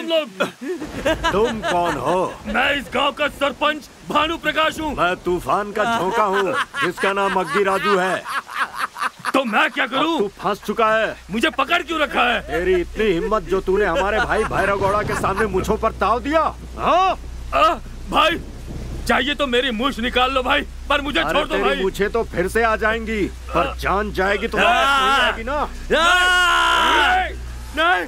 लोग। तुम कौन हो? मैं इस गांव का सरपंच भानु प्रकाश हूँ। मैं तूफान का झोंका हूँ जिसका नाम मग्गी राजू है। तो मैं क्या करूँ? तू फंस चुका है। मुझे पकड़ क्यों रखा है? तेरी इतनी हिम्मत जो तूने हमारे भाई भैरव गौड़ा के सामने मुझों पर ताव दिया। हाँ? भाई चाहिए तो मेरी मूछ निकाल लो भाई, पर मुझे छोड़ दो भाई। मुझे तो फिर से आ जाएंगी, पर जान जाएगी तो जाएगी ना। नहीं।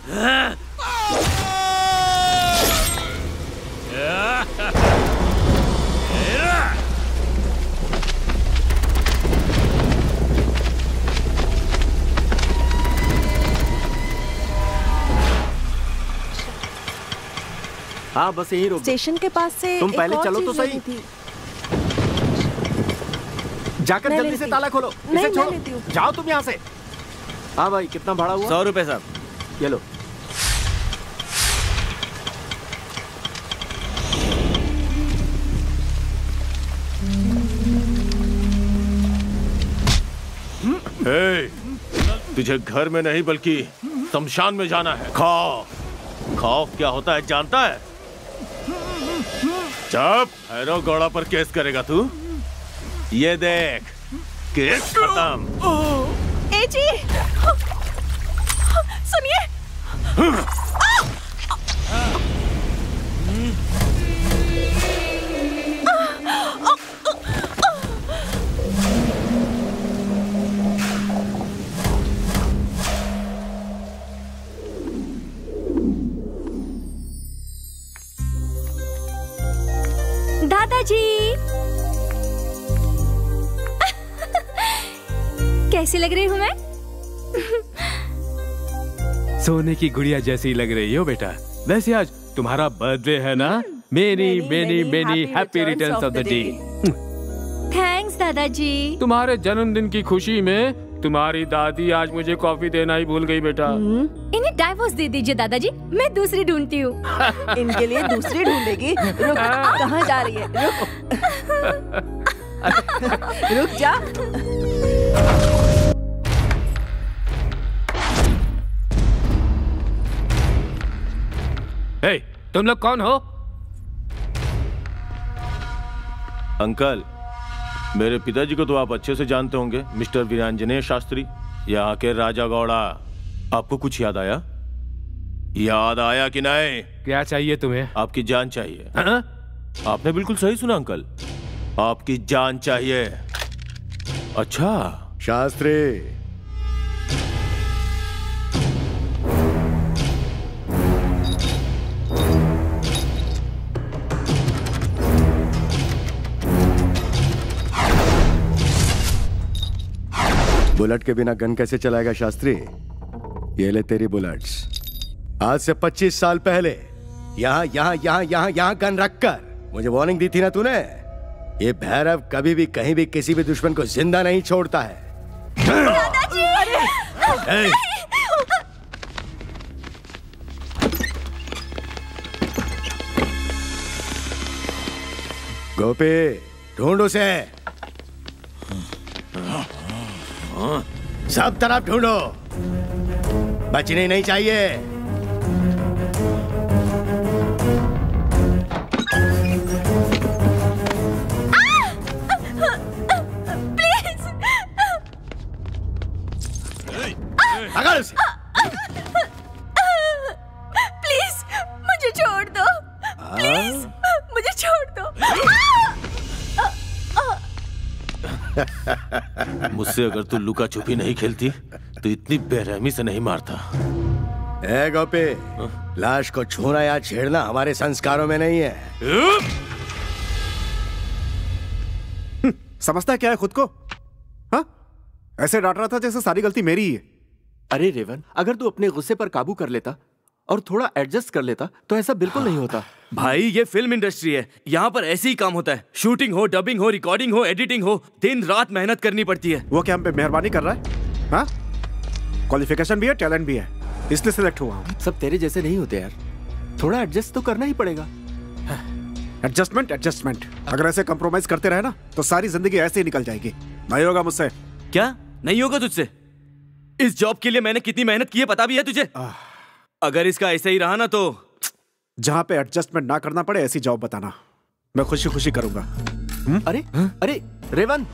हाँ बस यही रोक। स्टेशन के पास से तुम पहले चलो तो सही। जाकर जल्दी से ताला खोलो। इसे छोड़ो। जाओ तुम यहाँ से। हाँ भाई कितना भाड़ा हुआ? 100 रुपए साहब। ये लो। तुझे घर में नहीं बल्कि शमशान में जाना है। खौफ क्या होता है जानता है? जब भैरव गौड़ा पर केस करेगा तू, ये देख केस खत्म। ए जी सुनिए। दादाजी कैसी लग रही हूँ मैं? सोने की गुड़िया जैसी लग रही हो बेटा। वैसे आज तुम्हारा बर्थडे है ना? Many many many happy returns of the day. Thanks दादाजी। तुम्हारे जन्मदिन की खुशी में तुम्हारी दादी आज मुझे कॉफी देना ही भूल गई बेटा। इन्हें डाइवोर्स दे दीजिए दादाजी, मैं दूसरी ढूंढती हूँ। इनके लिए दूसरी ढूंढेगी? रुक, कहाँ जा रही है? रुक रुक जा। हे, तुम लोग कौन हो? अंकल, मेरे पिताजी को तो आप अच्छे से जानते होंगे, मिस्टर वीरांजनेय शास्त्री, यहाँ के राजा गौड़ा। आपको कुछ याद आया? याद आया कि नहीं? क्या चाहिए तुम्हें? आपकी जान चाहिए। आपने बिल्कुल सही सुना अंकल, आपकी जान चाहिए। अच्छा शास्त्री, बुलेट के बिना गन कैसे चलाएगा शास्त्री? ये ले तेरी बुलेट्स। आज से 25 साल पहले यहाँ यहाँ यहाँ यहाँ यहाँ गन रखकर मुझे वार्निंग दी थी ना तूने? ये भैरव कभी भी कहीं भी किसी भी दुश्मन को जिंदा नहीं छोड़ता है। दादाजी! गोपी, ढूंढ उसे। सब तरफ ढूंढो, बचने नहीं चाहिए। प्लीज पकड़ उसे। प्लीज मुझे छोड़ दो। प्लीज मुझे छोड़ दो। मुझसे अगर तू लुका छुपी नहीं खेलती तो इतनी बेरहमी से नहीं मारता। ए गोपी, लाश को छूना या छेड़ना हमारे संस्कारों में नहीं है। समझता क्या है खुद को? हाँ? ऐसे डांट रहा था जैसे सारी गलती मेरी ही है। अरे रेवन, अगर तू अपने गुस्से पर काबू कर लेता और थोड़ा एडजस्ट कर लेता तो ऐसा बिल्कुल नहीं होता। भाई ये फिल्म इंडस्ट्री है, यहाँ पर ऐसे ही काम होता है। शूटिंग हो, डबिंग हो, रिकॉर्डिंग हो, एडिटिंग हो, दिन रात मेहनत करनी पड़ती है। वो क्या हम पे मेहरबानी कर रहा है? हाँ? क्वालिफिकेशन भी है, टैलेंट भी है, इसलिए सिलेक्ट हुआ हूँ। सब तेरे जैसे नहीं होते यार, थोड़ा एडजस्ट तो करना ही पड़ेगा। एडजस्टमेंट एडजस्टमेंट, अगर ऐसे कंप्रोमाइज करते रहे ना तो सारी जिंदगी ऐसे ही निकल जाएगी। नहीं होगा मुझसे। क्या नहीं होगा तुझसे? इस जॉब के लिए मैंने कितनी मेहनत की है पता भी है तुझे? अगर इसका ऐसे ही रहा ना तो जहाँ पे एडजस्टमेंट ना करना पड़े ऐसी जॉब बताना, मैं खुशी खुशी करूंगा। अरे अरे रेवन,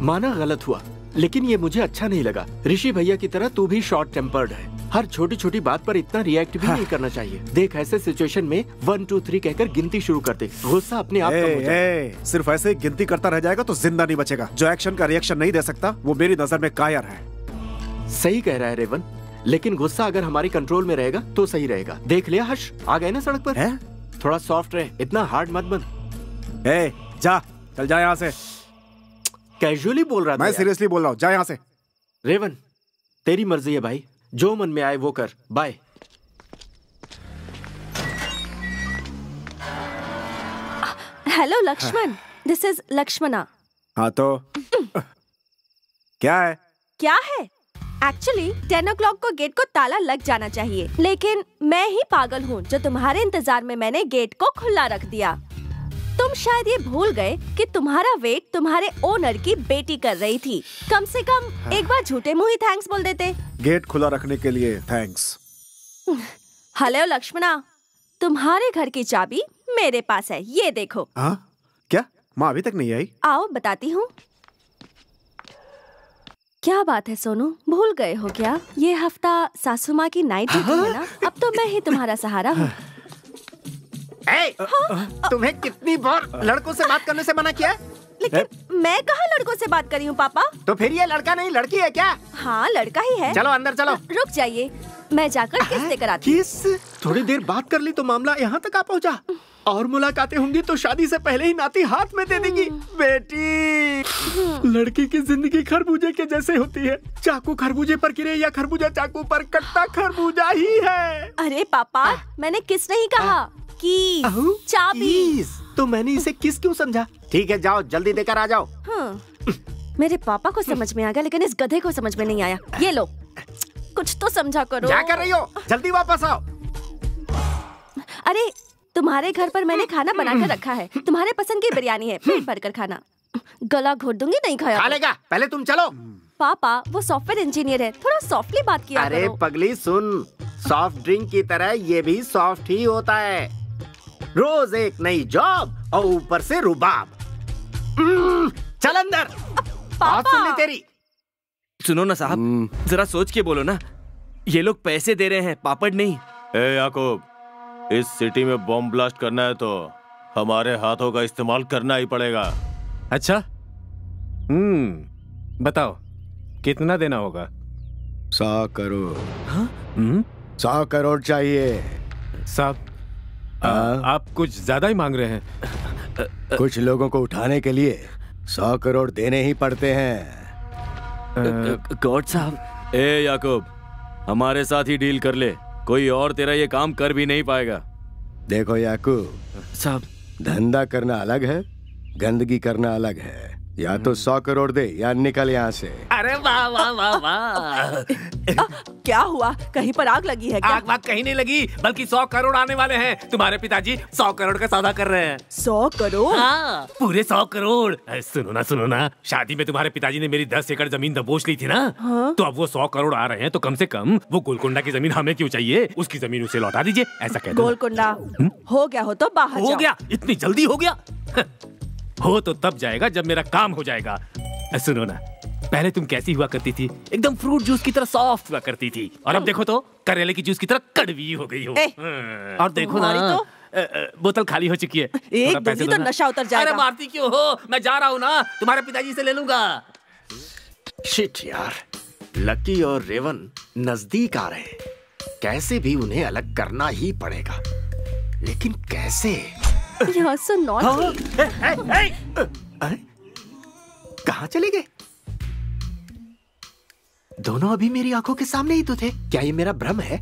माना गलत हुआ, लेकिन ये मुझे अच्छा नहीं लगा। ऋषि भैया की तरह तू भी शॉर्ट टेम्पर्ड है। हर छोटी छोटी बात पर इतना रिएक्ट भी नहीं करना चाहिए। देख, ऐसे सिचुएशन में 1 2 3 कहकर गिनती शुरू कर दे, गुस्सा अपने आप कम हो जाए। सिर्फ ऐसे गिनती करता रह जाएगा तो जिंदा नहीं बचेगा। जो एक्शन का रिएक्शन नहीं दे सकता वो मेरी नजर में कायर है। सही कह रहा है रेवन, लेकिन गुस्सा अगर हमारी कंट्रोल में रहेगा तो सही रहेगा। देख लिया हर्ष, आ गए ना सड़क पर है? थोड़ा सॉफ्ट रहे, इतना हार्ड मत बन। जा, चल जा यहाँ से। कैजुअली बोल रहा था। मैं सीरियसली बोल रहा हूँ, जा यहाँ से। रेवन, तेरी मर्जी है भाई, जो मन में आए वो कर। Bye. Hello Lakshman, this is Lakshmana. हाँ तो क्या है? क्या है? एक्चुअली 10 o'clock को गेट को ताला लग जाना चाहिए, लेकिन मैं ही पागल हूँ जो तुम्हारे इंतजार में मैंने गेट को खुला रख दिया। तुम शायद ये भूल गए कि तुम्हारा वेट तुम्हारे ओनर की बेटी कर रही थी। कम से कम एक बार झूठे मुंह ही थैंक्स बोल देते। गेट खुला रखने के लिए थैंक्स। हेलो लक्ष्मणा, तुम्हारे घर की चाबी मेरे पास है, ये देखो। हाँ? क्या माँ अभी तक नहीं आई? आओ बताती हूँ। क्या बात है सोनू, भूल गए हो क्या? ये हफ्ता सासू माँ की नाइट ड्यूटी है ना, अब तो मैं ही तुम्हारा सहारा हूँ। तुम्हें कितनी बार लड़कों से बात करने से मना किया है? लेकिन मैं कहाँ लड़कों से बात करी हूँ पापा। तो फिर ये लड़का नहीं लड़की है क्या? हाँ लड़का ही है। चलो अंदर चलो। रुक जाइए, मैं जाकर किस लेकर आती हूँ। किस? थोड़ी देर बात कर ली तो मामला यहाँ तक आ पहुँचा। और मुलाकातें होंगी तो शादी से पहले ही नाती हाथ में दे देंगी। बेटी, लड़की की जिंदगी खरबूजे के जैसे होती है। चाकू खरबूजे पर गिरे या खरबूजा चाकू पर, कट्टा खरबूजा ही है। अरे पापा, मैंने किस नहीं कहा, की चाबी। तो मैंने इसे किस क्यों समझा? ठीक है, जाओ जल्दी देकर आ जाओ। मेरे पापा को समझ में आ गया, लेकिन इस गधे को समझ में नहीं आया। ये लो, कुछ तो समझा करो। क्या कर रही हो? जल्दी वापस आओ। अरे तुम्हारे घर पर मैंने खाना बनाकर रखा है, तुम्हारे पसंद की बिरयानी है, पेट भरकर खाना। गला घोट दूंगी नहीं खाया। खा लेगा, पहले तुम चलो। पापा वो सॉफ्टवेयर इंजीनियर है, थोड़ा सॉफ्टली बात किया करो। अरे पगली सुन, सॉफ्ट ड्रिंक की तरह ये भी सॉफ्ट ही होता है। रोज एक नई जॉब और ऊपर से रुबाब। चल अंदर। बात सुन ली तेरी। सुनो ना साहब, जरा सोच के बोलो ना, ये लोग पैसे दे रहे हैं, पापड़ नहीं। ए याकूब, इस सिटी में बॉम्ब ब्लास्ट करना है तो हमारे हाथों का इस्तेमाल करना ही पड़ेगा। अच्छा, बताओ कितना देना होगा? 100 करोड़। 100 करोड़ चाहिए साहब। आप कुछ ज्यादा ही मांग रहे हैं। कुछ लोगों को उठाने के लिए 100 करोड़ देने ही पड़ते हैं। गॉड साहब। ए याकूब, हमारे साथ ही डील कर ले, कोई और तेरा ये काम कर भी नहीं पाएगा। देखो याकूब साहब, धंधा करना अलग है, गंदगी करना अलग है। या तो 100 करोड़ दे या निकल यहाँ से। अरे वाह वाह वाह वाह। क्या हुआ, कहीं पर आग लगी है क्या? आग वाग कहीं नहीं लगी, बल्कि 100 करोड़ आने वाले हैं। तुम्हारे पिताजी 100 करोड़ का सौदा कर रहे हैं। 100 करोड़? हाँ, पूरे 100 करोड़। सुनो ना, शादी में तुम्हारे पिताजी ने मेरी 10 एकड़ जमीन दबोच ली थी ना। हाँ? तो अब वो 100 करोड़ आ रहे हैं, तो कम से कम वो गोलकोंडा की जमीन हमें क्यों चाहिए? उसकी जमीन उसे लौटा दीजिए, ऐसा कहते। गोलकोंडा हो गया हो तो बाहर हो गया? इतनी जल्दी हो गया? हो तो तब जाएगा जब मेरा काम हो जाएगा। सुनो ना, पहले तुम कैसी हुआ करती थी? एकदम फ्रूट जूस की तरह सॉफ्ट हुआ करती थी, और अब देखो तो करेले की जूस की तरह कड़वी हो गई हो। और देखो ना, बोतल खाली हो चुकी है। एक दूधी तो नशा उतर जाएगा। अरे मारती क्यों हो? मैं जा रहा हूँ ना, तुम्हारे पिताजी से ले लूंगा। शिट यार, लकी और रेवन नजदीक आ रहे हैं। कैसे भी उन्हें अलग करना ही पड़ेगा, लेकिन कैसे? You're so naughty. कहाँ चले गए? दोनों अभी मेरी आंखों के सामने ही तो थे। क्या ये मेरा भ्रम है?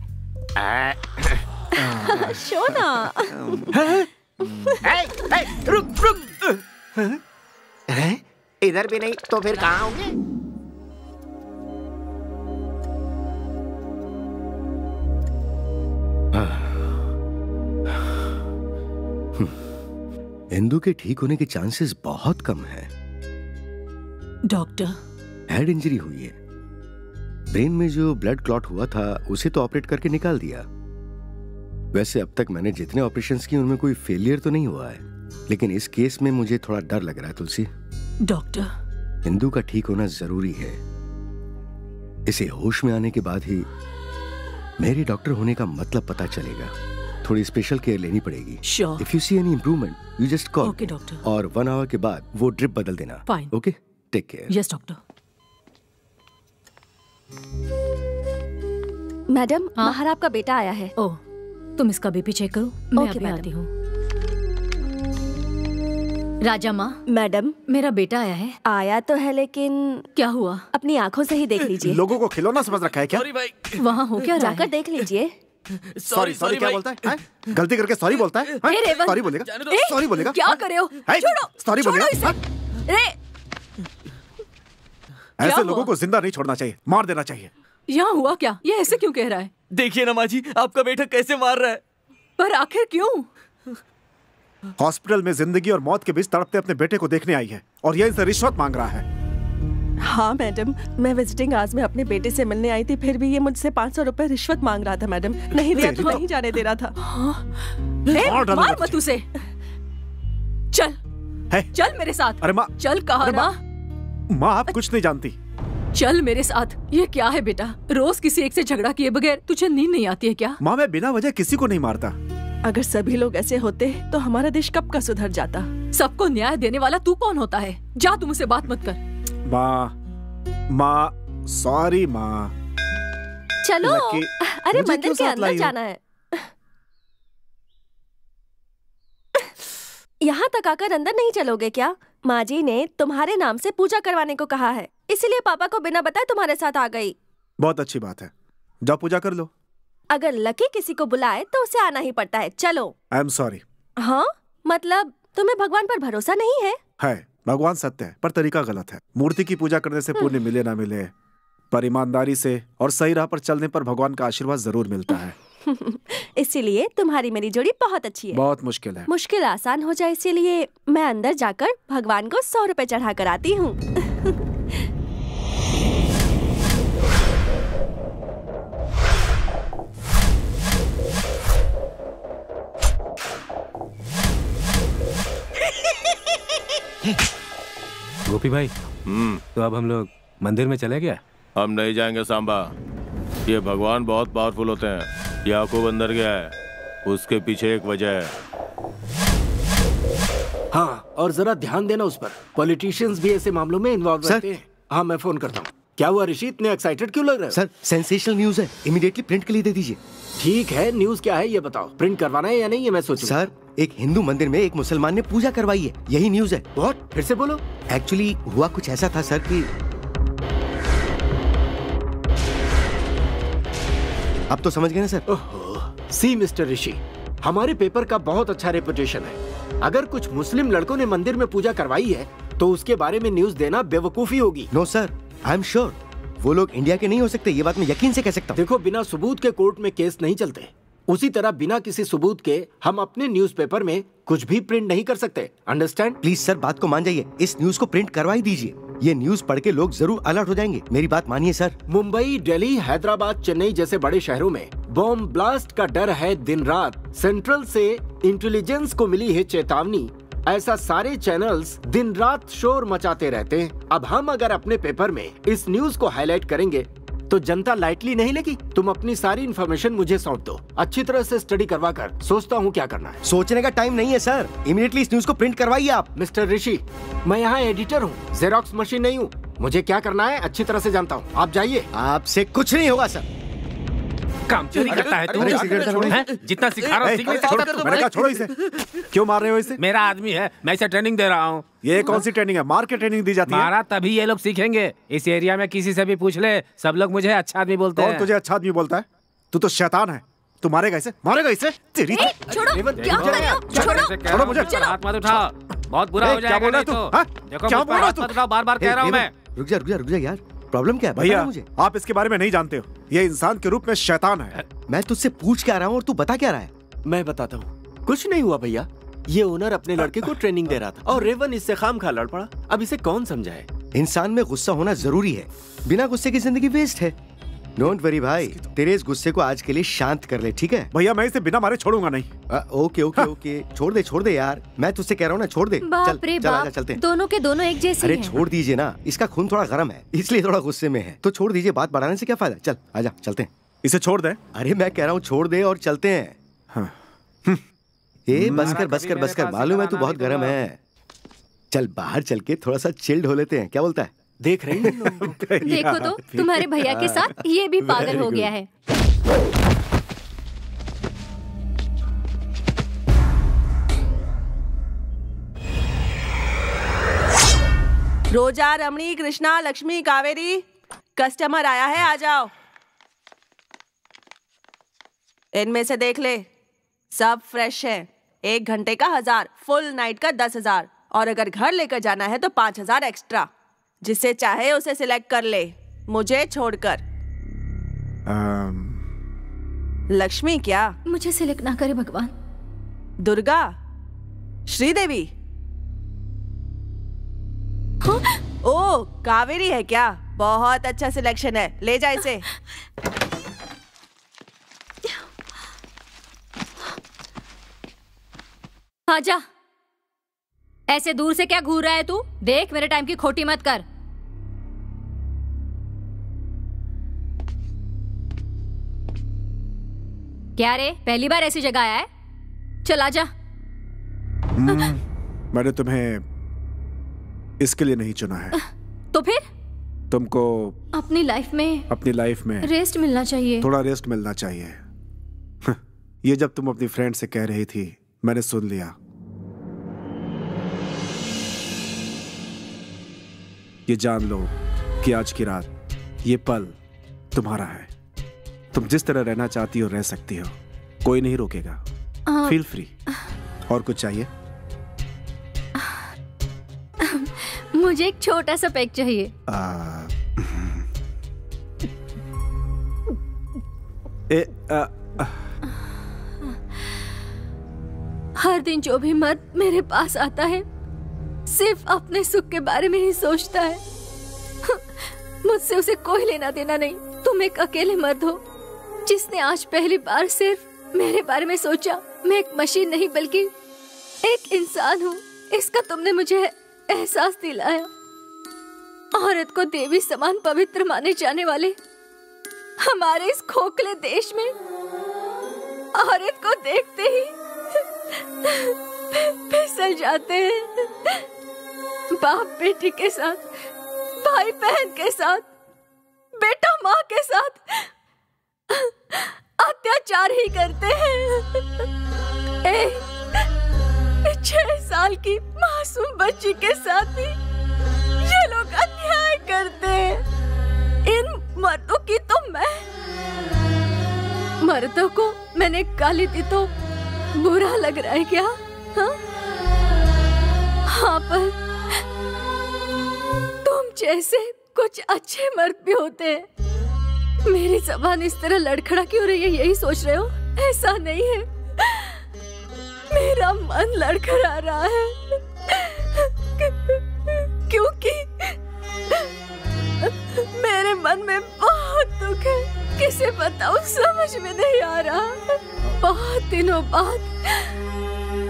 शोना। रुक। इधर भी नहीं तो फिर कहाँ होंगे? इंदु के ठीक होने के चांसेस बहुत कम हैं। डॉक्टर, हेड इंजरी हुई है। ब्रेन में जो ब्लड क्लॉट हुआ था उसे तो ऑपरेट करके निकाल दिया, वैसे अब तक मैंने जितने ऑपरेशंस किए उनमें कोई फेलियर तो नहीं हुआ है, लेकिन इस केस में मुझे थोड़ा डर लग रहा है तुलसी। डॉक्टर, हिंदू का ठीक होना जरूरी है। इसे होश में आने के बाद ही मेरे डॉक्टर होने का मतलब पता चलेगा। थोड़ी स्पेशल केयर लेनी पड़ेगी। Sure. If you see any improvement you just call. Okay, doctor. और 1 आवर के बाद वो ड्रिप बदल देना। Fine. Okay, take care. Yes doctor. Madam, बाहर आपका बेटा आया है। ओह, तुम इसका बीपी चेक करो, मैं Okay, अभी madam. आती हूँ। राजा माँ, मैडम, मेरा बेटा आया है। आया तो है लेकिन क्या हुआ? अपनी आंखों से ही देख लीजिए। लोगों को खिलौना समझ रखा है क्या? सॉरी भाई, वहाँ हो क्या रहा जाकर है? देख लीजिए। सॉरी सॉरी क्या बोलता है? हैं? गलती करके सॉरी बोलता है? हे रेवंत, सॉरी बोलेगा? जाने दो। सॉरी बोलेगा? क्या कर रहे हो? हैं? छोड़ो, सॉरी छोड़ो बोलेगा? इसे। हैं? रे, ऐसे हुआ? लोगों को जिंदा नहीं छोड़ना चाहिए, मार देना चाहिए। यहाँ हुआ क्या? ये ऐसे क्यों कह रहा है? देखिए ना माँ जी, आपका बेटा कैसे मार रहा है। पर आखिर क्यों? हॉस्पिटल में जिंदगी और मौत के बीच तड़पते अपने बेटे को देखने आई है और ये इनसे रिश्वत मांग रहा है। हाँ मैडम, मैं विजिटिंग आज में अपने बेटे से मिलने आई थी, फिर भी ये मुझसे 500 रुपए रिश्वत मांग रहा था मैडम। नहीं दिया तो नहीं जाने दे रहा था। ए, और डालना मार बच्चे। मत उसे। चल, है? चल मेरे साथ। अरे माँ, चल, कहा अरे ना। माँ आप कुछ नहीं जानती। चल मेरे साथ। ये क्या है बेटा? रोज किसी एक से झगड़ा किए बगैर तुझे नींद नहीं आती है क्या? माँ मैं बिना वजह किसी को नहीं मारता। अगर सभी लोग ऐसे होते तो हमारा देश कब का सुधर जाता। सबको न्याय देने वाला तू कौन होता है? जा, तुम मुझसे बात मत कर। माँ सॉरी माँ। चलो, लकी, अरे मुझे मंदिर क्यों के साथ अंदर लाई हो? जाना है। यहाँ तक आकर अंदर नहीं चलोगे क्या? माँ जी ने तुम्हारे नाम से पूजा करवाने को कहा है, इसीलिए पापा को बिना बताए तुम्हारे साथ आ गई। बहुत अच्छी बात है, जाओ पूजा कर लो। अगर लकी किसी को बुलाए तो उसे आना ही पड़ता है। चलो। I am sorry. हाँ, मतलब तुम्हें भगवान पर भरोसा नहीं है? है, भगवान सत्य है पर तरीका गलत है। मूर्ति की पूजा करने से पुण्य मिले ना मिले, पर ईमानदारी से और सही राह पर चलने पर भगवान का आशीर्वाद जरूर मिलता है। इसीलिए तुम्हारी मेरी जोड़ी बहुत अच्छी है। बहुत मुश्किल है। मुश्किल आसान हो जाए इसीलिए मैं अंदर जाकर भगवान को 100 रुपए चढ़ा कर आती हूँ। गोपी भाई, तो अब हम लोग मंदिर में चले गए? हम नहीं जाएंगे सांबा। ये भगवान बहुत पावरफुल होते हैं। याकूब अंदर गया है, उसके पीछे एक वजह है। हाँ, और जरा ध्यान देना उस पर। पॉलिटिशियंस भी ऐसे मामलों में इन्वॉल्व सर? रहते हैं। हाँ, मैं फोन करता हूँ। क्या हुआ ऋषि, इतने एक्साइटेड क्यों लग रहे हो? सर, सेंसेशनल न्यूज है, इमीडिएटली प्रिंट के लिए दे दीजिए। ठीक है, न्यूज क्या है ये बताओ। प्रिंट करवाना है या नहीं ये मैं सोचूं। सर, एक हिंदू मंदिर में एक मुसलमान ने पूजा करवाई है, यही न्यूज है। व्हाट? फिर से बोलो। एक्चुअली हुआ कुछ ऐसा था सर कि अब तो समझ गए ना सर? ओहो, सी मिस्टर ऋषि, हमारे पेपर का बहुत अच्छा रेपुटेशन है। अगर कुछ मुस्लिम लड़कों ने मंदिर में पूजा करवाई है तो उसके बारे में न्यूज देना बेवकूफी होगी। No sir, I am sure वो लोग इंडिया के नहीं हो सकते, ये बात मैं यकीन से कह सकता हूँ। देखो, बिना सबूत के कोर्ट में केस नहीं चलते। उसी तरह बिना किसी सबूत के हम अपने न्यूज़पेपर में कुछ भी प्रिंट नहीं कर सकते। अंडरस्टैंड? प्लीज सर, बात को मान जाइए, इस न्यूज को प्रिंट करवाई दीजिए। ये न्यूज पढ़ के लोग जरूर अलर्ट हो जाएंगे, मेरी बात मानिए सर। मुंबई, दिल्ली, हैदराबाद, चेन्नई जैसे बड़े शहरों में बॉम्ब ब्लास्ट का डर है दिन रात। सेंट्रल से इंटेलिजेंस को मिली है चेतावनी। ऐसा सारे चैनल्स दिन रात शोर मचाते रहते हैं। अब हम अगर अपने पेपर में इस न्यूज को हाईलाइट करेंगे तो जनता लाइटली नहीं लेगी। तुम अपनी सारी इन्फॉर्मेशन मुझे सौंप दो, अच्छी तरह से स्टडी करवा कर सोचता हूँ क्या करना है। सोचने का टाइम नहीं है सर, इमीडिएटली इस न्यूज को प्रिंट करवाइए आप। मिस्टर ऋषि, मैं यहाँ एडिटर हूँ, जेरोक्स मशीन नहीं हूँ। मुझे क्या करना है अच्छी तरह से जानता हूँ। आप जाइए। आपसे कुछ नहीं होगा सर। काम चोरी करता है तू? अरे, सिगरेट छोड़ो। हैं? जितना सिखा रहा हूँ सीख नहीं सकता तू? मैंने कहा छोड़ो इसे। क्यों मार रहे हो इसे? मेरा आदमी है, मैं इसे ट्रेनिंग दे रहा हूँ। ये कौन सी ट्रेनिंग है? मार के ट्रेनिंग दी जाती है? मारा तभी ये लोग सीखेंगे। इस एरिया में किसी से भी पूछ ले, सब लोग मुझे अच्छा आदमी बोलते कौन हैं। तुझे अच्छा आदमी बोलता है? तू तो शैतान है। तू मारेगा इसे, मारेगा इसे। तेरी ए, छोड़ो, क्या कर रहे हो? छोड़ो। छोड़ो मुझे। हाथ मत उठाओ, बहुत बुरा हो क्या जाएगा बोल रहा नहीं है तो। तू? हाँ? देखो क्या मुझ पर बोल रहा है हाथ तू? मत उठाओ, बार-बार कह रहा हूँ मैं। रुक जा यार, प्रॉब्लम क्या है? भैया, बता मुझे। आप इसके बारे में नहीं जानते हो। ये इंसान के रूप में शैतान है। मैं तुझसे पूछ के आ रहा हूँ और तू बता क्या रहा है? मैं बताता हूँ। कुछ नहीं हुआ भैया, ये ओनर अपने लड़के को ट्रेनिंग दे रहा था और रेवन इससे खामखा लड़ पड़ा। अब इसे कौन समझाए? इंसान में गुस्सा होना जरूरी है, बिना गुस्से की जिंदगी वेस्ट है। डोंट वरी भाई, तेरे इस गुस्से को आज के लिए शांत कर ले, ठीक है? भैया मैं इसे बिना मारे छोड़ूंगा नहीं। ओके ओके ओके, छोड़ दे यार, मैं तुझसे कह रहा हूँ ना, छोड़ दे। बाप रे चल बाप, आजा, चलते हैं। दोनों के दोनों एक जैसे अरे हैं। छोड़ दीजिए ना, इसका खून थोड़ा गर्म है इसलिए थोड़ा गुस्से में है, तो छोड़ दीजिए, बात बढ़ाने से क्या फायदा। चल आजा, चलते हैं। इसे छोड़ दे। अरे मैं कह रहा हूँ छोड़ दे और चलते हैं। हाँ। ए बस कर, मालूम है तू बहुत गर्म है। चल बाहर चल के थोड़ा सा चिल्ड हो लेते हैं, क्या बोलता है? देख रही हैं? देखो तो तुम्हारे भैया के साथ ये भी पागल हो गया है। रोजा, रमणी, कृष्णा, लक्ष्मी, कावेरी, कस्टमर आया है, आ जाओ। इनमें से देख ले, सब फ्रेश है। 1 घंटे का 1000, फुल नाइट का 10,000, और अगर घर लेकर जाना है तो 5,000 एक्स्ट्रा। जिसे चाहे उसे सिलेक्ट कर ले, मुझे छोड़कर। लक्ष्मी क्या? मुझे सिलेक्ट ना करे भगवान। दुर्गा, श्रीदेवी, ओ कावेरी है क्या? बहुत अच्छा सिलेक्शन है, ले जा इसे। आजा। ऐसे दूर से क्या घूर रहा है तू? देख मेरे टाइम की खोटी मत कर। क्या रे, पहली बार ऐसी जगह आया है? चल आजा। मैंने तुम्हें इसके लिए नहीं चुना है। तो फिर? तुमको अपनी लाइफ में रेस्ट मिलना चाहिए। थोड़ा रेस्ट मिलना चाहिए। ये जब तुम अपनी फ्रेंड से कह रही थी मैंने सुन लिया। ये जान लो कि आज की रात ये पल तुम्हारा है। तुम जिस तरह रहना चाहती हो रह सकती हो, कोई नहीं रोकेगा। Feel free. और कुछ चाहिए? मुझे एक छोटा सा पैक चाहिए। हर दिन जो भी मर्द मेरे पास आता है सिर्फ अपने सुख के बारे में ही सोचता है। मुझसे उसे कोई लेना देना नहीं। तुम एक अकेले मर्द हो जिसने आज पहली बार सिर्फ मेरे बारे में सोचा। मैं एक मशीन नहीं बल्कि एक इंसान हूँ, इसका तुमने मुझे एहसास दिलाया। औरत को देवी समान पवित्र माने जाने वाले हमारे इस खोखले देश में औरत को देखते ही फिसल जाते हैं। बाप बेटी के साथ, भाई बहन के साथ, बेटा माँ के साथ अत्याचार ही करते हैं। 6 साल की मासूम बच्ची के साथ भी ये लोग अन्याय करते हैं। इन मर्दों की तो मर्दों को मैंने गाली दी तो बुरा लग रहा है क्या? हाँ पर तुम जैसे कुछ अच्छे मर्द भी होते हैं। मेरी जबान इस तरह लड़खड़ा क्यों रही है, यही सोच रहे हो? ऐसा नहीं है, मेरा मन लड़खड़ा रहा है क्योंकि मेरे मन में बहुत दुख है। किसे बताऊं, समझ में नहीं आ रहा। बहुत दिनों बाद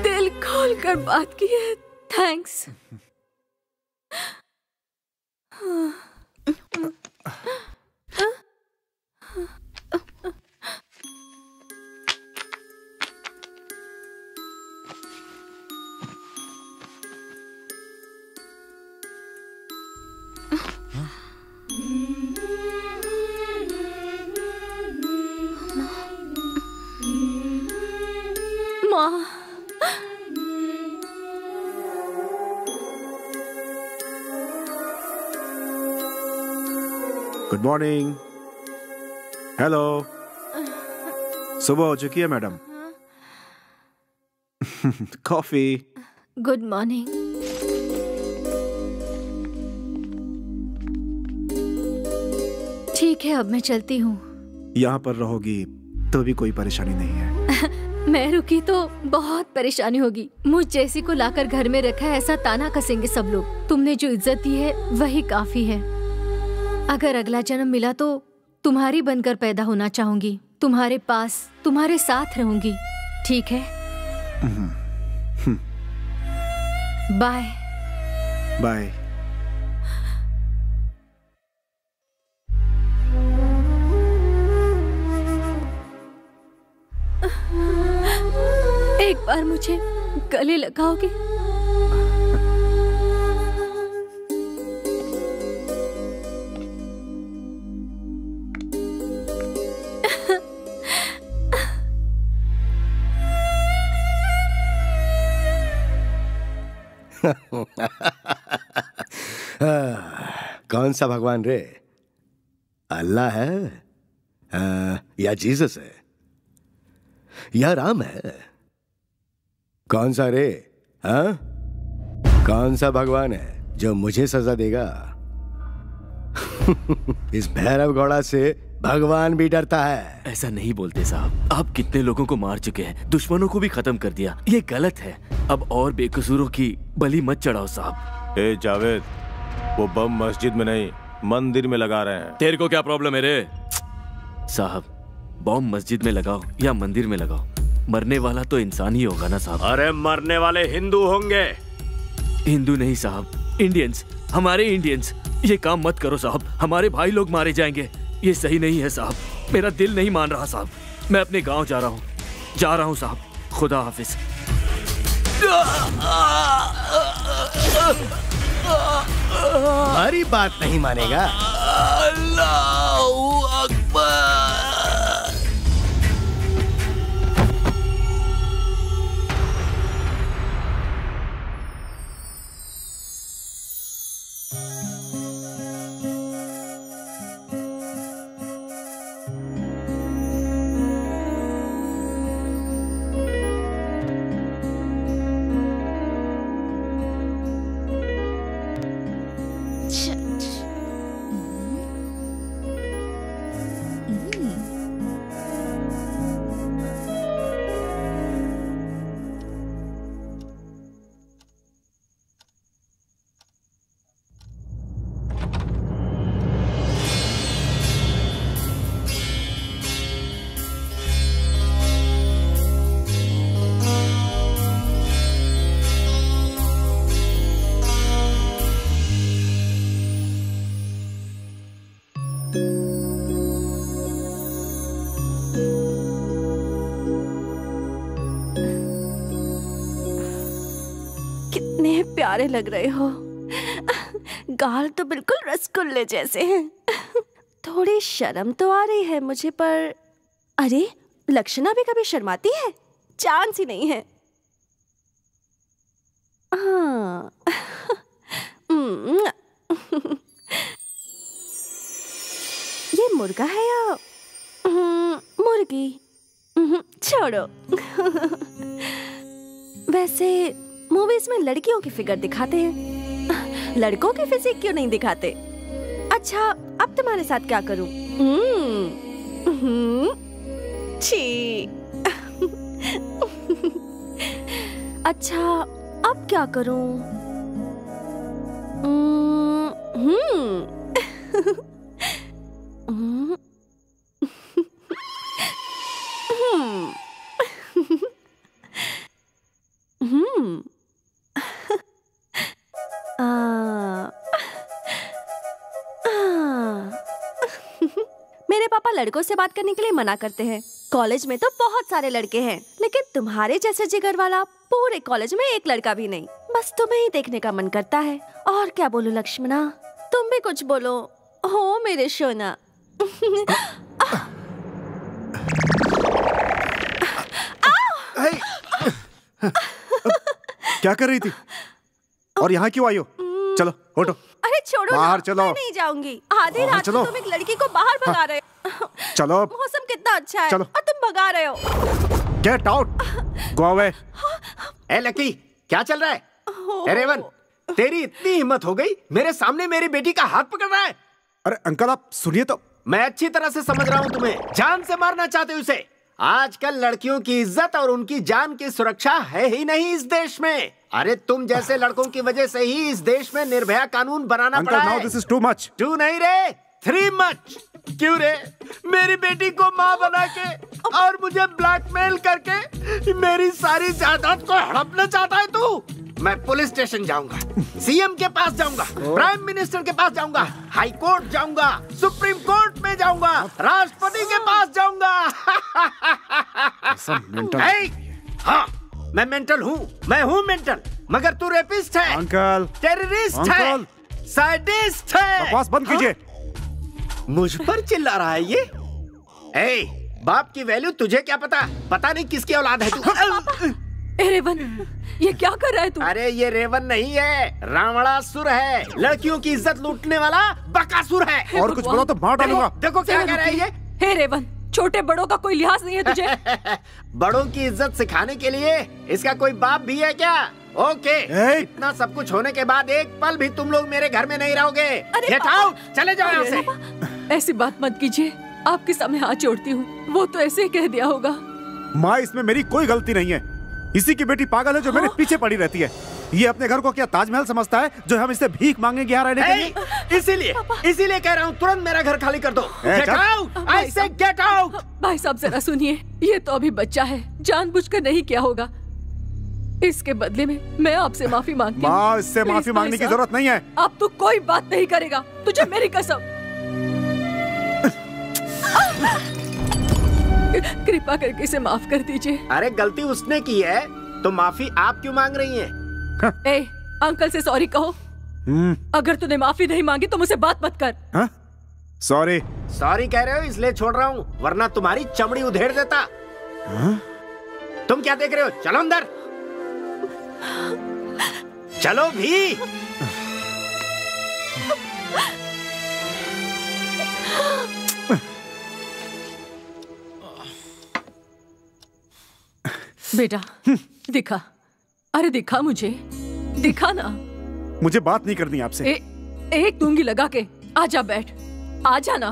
दिल खोलकर बात की है। थैंक्स। माँ, गुड मॉर्निंग। हेलो, सुबह हो चुकी है मैडम। कॉफी। Good morning. ठीक है, अब मैं चलती हूँ। यहाँ पर रहोगी तो भी कोई परेशानी नहीं है। मैं रुकी तो बहुत परेशानी होगी। मुझ जैसी को लाकर घर में रखा है, ऐसा ताना कसेंगे सब लोग। तुमने जो इज्जत दी है वही काफी है। अगर अगला जन्म मिला तो तुम्हारी बनकर पैदा होना चाहूंगी, तुम्हारे पास, तुम्हारे साथ रहूंगी, ठीक है? Bye bye. एक बार मुझे गले लगाओगे? कौन सा भगवान रे? अल्लाह है या जीसस है या राम है? कौन सा रे? हाँ, कौन सा भगवान है जो मुझे सजा देगा? इस भैरव घोड़ा से भगवान भी डरता है। ऐसा नहीं बोलते साहब, आप कितने लोगों को मार चुके हैं, दुश्मनों को भी खत्म कर दिया, ये गलत है। अब और बेकसूरों की बलि मत चढ़ाओ साहब। ए जावेद, वो बम मस्जिद में नहीं मंदिर में लगा रहे हैं। तेरे को क्या प्रॉब्लम है रे? साहब, बम मस्जिद में लगाओ या मंदिर में लगाओ, मरने वाला तो इंसान ही होगा ना साहब। अरे मरने वाले हिंदू होंगे। हिंदू नहीं साहब, इंडियंस, हमारे इंडियंस। ये काम मत करो साहब, हमारे भाई लोग मारे जाएंगे, ये सही नहीं है साहब। मेरा दिल नहीं मान रहा साहब, मैं अपने गांव जा रहा हूँ साहब। खुदा हाफिज। हमारी बात नहीं मानेगा। अल्लाहू अकबर। प्यारे लग रहे हो। गाल तो बिल्कुल रसगुल्ले जैसे हैं। थोड़ी शर्म तो आ रही है मुझे, पर अरे लक्षणा भी कभी शर्माती है? चांस ही नहीं है। हाँ। ये मुर्गा है या मुर्गी? छोड़ो। वैसे मूवीज में लड़कियों की फिगर दिखाते हैं, लड़कों की फिजिक क्यों नहीं दिखाते? अच्छा, अब तुम्हारे साथ क्या करूं? छी। अच्छा, अब क्या करूं? मेरे पापा लड़कों से बात करने के लिए मना करते हैं। कॉलेज में तो बहुत सारे लड़के हैं, लेकिन तुम्हारे जैसे जिगर वाला पूरे कॉलेज में एक लड़का भी नहीं। बस तुम्हें ही देखने का मन करता है। और क्या बोलूं लक्ष्मणा, तुम भी कुछ बोलो। हो मेरे सोना। क्या कर रही थी और यहाँ क्यों आई हो? चलो हटो। अरे छोड़ो, बाहर चलो। मैं नहीं जाऊंगी। आधी रात को तुम एक लड़की को बाहर भगा रहे हो। चलो। मौसम कितना अच्छा है, चलो। और तुम भगा रहे हो। Get out, go away. ए लकी, क्या चल रहा है? ए रेवन, तेरी इतनी हिम्मत हो गई, मेरे सामने मेरी बेटी का हाथ पकड़ रहा है? अरे अंकल आप सुनिए तो। मैं अच्छी तरह से समझ रहा हूँ तुम्हें, जान से मारना चाहते हो उसे। आजकल लड़कियों की इज्जत और उनकी जान की सुरक्षा है ही नहीं इस देश में। अरे तुम जैसे लड़कों की वजह से ही इस देश में निर्भया कानून बनाना पड़ा है। Now this is too much. टू नहीं रे, 3 मच। क्यों रे? मेरी बेटी को माँ बना के और मुझे ब्लैकमेल करके मेरी सारी जायदाद को हड़पना चाहता है तू? मैं पुलिस स्टेशन जाऊंगा, सीएम के पास जाऊंगा, प्राइम मिनिस्टर के पास जाऊंगा, हाई कोर्ट जाऊंगा, सुप्रीम कोर्ट में जाऊंगा, राष्ट्रपति के पास जाऊंगा। हाँ, मैं मेंटल हूँ, मैं हूँ मेंटल, मगर तू रेपिस्ट है, अंकल, टेररिस्ट है, साइडिस्ट है। बकवास बंद कीजिए। मुझ पर चिल्ला रहा है ये? बाप की वैल्यू तुझे क्या पता? पता नहीं किसकी औलाद है तू। रेवन, ये क्या कर रहा है तू? अरे ये रेवन नहीं है, रावणासुर है, लड़कियों की इज्जत लूटने वाला बकासुर है। और कुछ बोलो तो मार डालूंगा। देखो क्या कह रहा है ये। हे रेवन, छोटे बड़ों का कोई लिहाज नहीं है तुझे? बड़ों की इज्जत सिखाने के लिए इसका कोई बाप भी है क्या? ओके, इतना सब कुछ होने के बाद एक पल भी तुम लोग मेरे घर में नहीं रहोगे। गेट आउट, चले जाओ यहाँ से। ऐसी बात मत कीजिए, आपके सामने हाथ जोड़ती हूँ। वो तो ऐसे ही कह दिया होगा। माँ, इसमें मेरी कोई गलती नहीं है। इसी की बेटी पागल है जो मेरे पीछे पड़ी रहती है। ये अपने घर को क्या ताजमहल समझता है जो हम इससे भीख मांगेंगे यहाँ रहने के लिए? इसीलिए कह रहा हूँ तुरंत मेरा घर खाली कर दो। गेट आउट, आई से गेट आउट। भाई साहब जरा सुनिए, ये तो अभी बच्चा है, जानबूझकर नहीं किया होगा। इसके बदले में मैं आपसे माफी मांगती हूँ। माँ, इससे माफी मांगने की जरूरत नहीं है। अब तू कोई बात नहीं करेगा, तुझे मेरी कसम। कृपा करके इसे माफ कर दीजिए। अरे गलती उसने की है तो माफी आप क्यों मांग रही हैं? ए, अंकल से सॉरी कहो। अगर तूने माफी नहीं मांगी तो मुझसे बात मत कर। सॉरी। सॉरी कह रहे हो इसलिए छोड़ रहा हूँ, वरना तुम्हारी चमड़ी उधेड़ देता। तुम क्या देख रहे हो? चलो अंदर, चलो भी। बेटा दिखा, अरे दिखा मुझे, दिखा ना। मुझे बात नहीं करनी आपसे। एक दूंगी लगा के। आजा बैठ, आजा ना,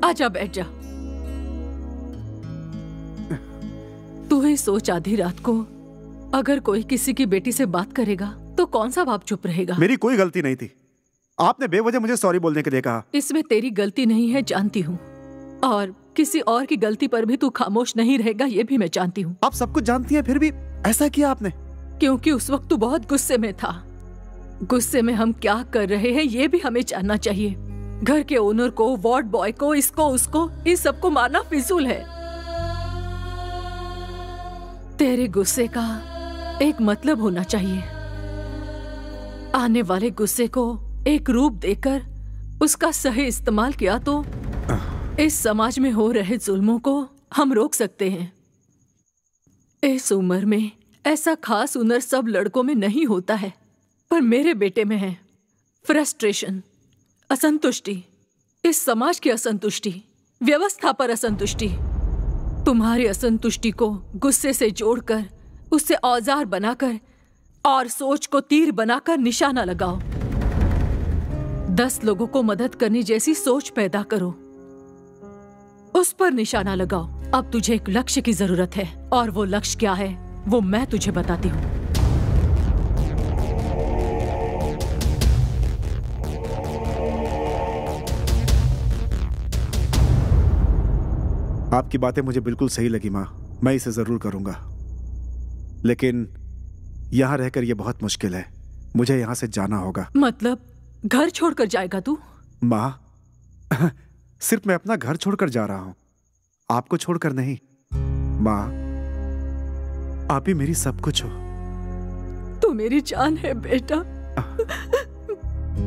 आजा बैठ जा। तू ही सोच, आधी रात को अगर कोई किसी की बेटी से बात करेगा तो कौन सा बाप चुप रहेगा? मेरी कोई गलती नहीं थी, आपने बेवजह मुझे सॉरी बोलने के लिए कहा। इसमें तेरी गलती नहीं है, जानती हूँ, और किसी और की गलती पर भी तू खामोश नहीं रहेगा, ये भी मैं जानती हूँ। आप सब कुछ जानती हैं, फिर भी ऐसा किया आपने? क्योंकि उस वक्त तू बहुत गुस्से में था। गुस्से में हम क्या कर रहे हैं ये भी हमें जानना चाहिए। घर के ओनर को, वार्ड बॉय को, इसको उसको, इन सबको मारना फिजूल है। तेरे गुस्से का एक मतलब होना चाहिए। आने वाले गुस्से को एक रूप देकर उसका सही इस्तेमाल किया तो इस समाज में हो रहे जुल्मों को हम रोक सकते हैं। इस उम्र में ऐसा खास हुनर सब लड़कों में नहीं होता है, पर मेरे बेटे में है। फ्रस्ट्रेशन, असंतुष्टि, इस समाज की असंतुष्टि, व्यवस्था पर असंतुष्टि। तुम्हारी असंतुष्टि को गुस्से से जोड़कर, उससे औजार बनाकर और सोच को तीर बनाकर निशाना लगाओ। 10 लोगों को मदद करने जैसी सोच पैदा करो, उस पर निशाना लगाओ। अब तुझे एक लक्ष्य की जरूरत है, और वो लक्ष्य क्या है वो मैं तुझे बताती हूँ। आपकी बातें मुझे बिल्कुल सही लगी माँ, मैं इसे जरूर करूंगा, लेकिन यहाँ रहकर यह बहुत मुश्किल है। मुझे यहाँ से जाना होगा। मतलब घर छोड़कर जाएगा तू? माँ, सिर्फ मैं अपना घर छोड़कर जा रहा हूं, आपको छोड़कर नहीं। माँ, आप ही मेरी सब कुछ हो। तू मेरी जान है बेटा,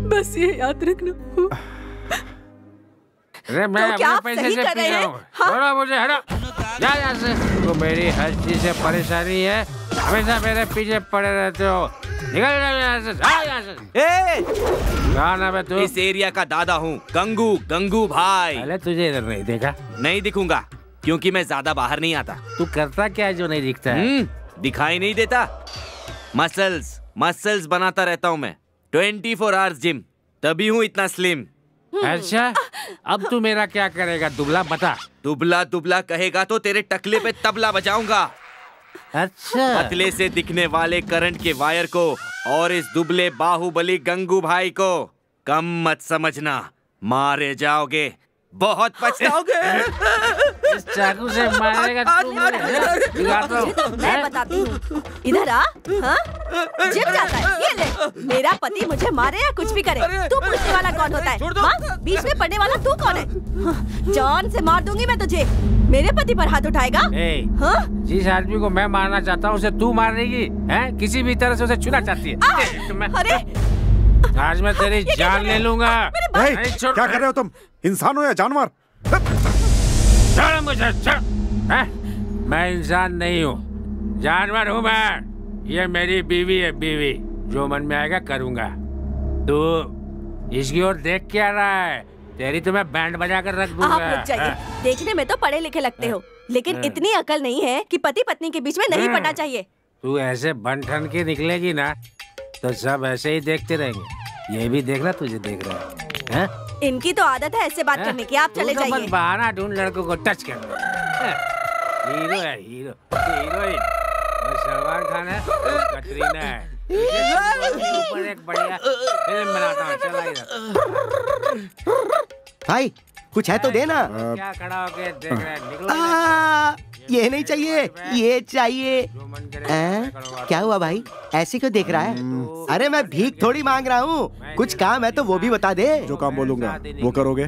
बस ये याद रखना। अरे मैं तो क्या अपने आप पैसे सही से कर पी रहे रहा हैं? हूँ। छोड़ो मुझे, हटो, जा यहाँ से। तो मेरी हर चीज से परेशानी है, हमेशा मेरे पीछे पड़े रहते हो। निकल जाओ यहाँ से, जा यहाँ से। क्या नाम है तू? इस एरिया का दादा हूँ, गंगू, गंगू भाई। पहले तुझे इधर नहीं देखा? नहीं दिखूंगा, क्योंकि मैं ज्यादा बाहर नहीं आता। तू करता क्या है जो नहीं दिखता है? दिखाई नहीं देता। मसल्स बनाता रहता हूँ मैं, 24 आवर्स जिम, तभी हूँ इतना स्लिम। अच्छा, अब तू मेरा क्या करेगा? दुबला बता। दुबला दुबला कहेगा तो तेरे टकले पे तबला बजाऊंगा। अच्छा, पतले से दिखने वाले करंट के वायर को और इस दुबले बाहुबली गंगू भाई को कम मत समझना, मारे जाओगे। बहुत पछताओगे। इस चाकू से मारेगा तू मुझे। मैं बताती हूँ, इधर आ। हाँ? जिम जाता है, ये ले। मेरा पति मुझे मारे या कुछ भी करे, तू पूछने वाला कौन होता है? हाँ? बीच में पड़ने वाला तू कौन है? जान से मार दूंगी मैं तुझे। मेरे पति पर हाथ उठाएगा? हाँ? जिस आदमी को मैं मारना चाहता हूँ उसे तू मारेगी? हैं? किसी भी तरह से उसे छूना चाहती है? अरे आज मैं तेरी जान ले लूंगा। क्या कर रहे हो तुम? इंसान हो या जानवर? छोड़ मुझे, छोड़। मैं इंसान नहीं हूँ, जानवर हूँ मैं। ये मेरी बीवी है, बीवी। जो मन में आएगा करूँगा। तू इसकी ओर देख क्या रहा है? तेरी तो मैं बैंड बजा कर रख दूंगा। आप रुक जाइए। देखने में तो पढ़े लिखे लगते हो, लेकिन इतनी अकल नहीं है कि पति पत्नी के बीच में नहीं पड़ना चाहिए। तू ऐसे बन ठन के निकलेगी ना तो सब ऐसे ही देखते रहेंगे। ये भी देखना, तुझे देख रहा है। इनकी तो आदत है ऐसे बात करने की। आप चले जाइए। बहाना ढूंढ लड़कों को टच कर। हीरो है, हीरो, हीरोइन। सलमान खान है, कटरीना है। ऊपर एक बढ़िया फिल्म बनाता हूँ। चला इधर। भाई कुछ है तो देना। क्या खड़ा होके देख रहा है? निकलो। ये नहीं चाहिए, ये चाहिए। क्या हुआ भाई, ऐसे क्यों देख रहा है? अरे मैं भीख थोड़ी मांग रहा हूँ, कुछ काम है तो वो भी बता दे। जो काम बोलूंगा वो करोगे?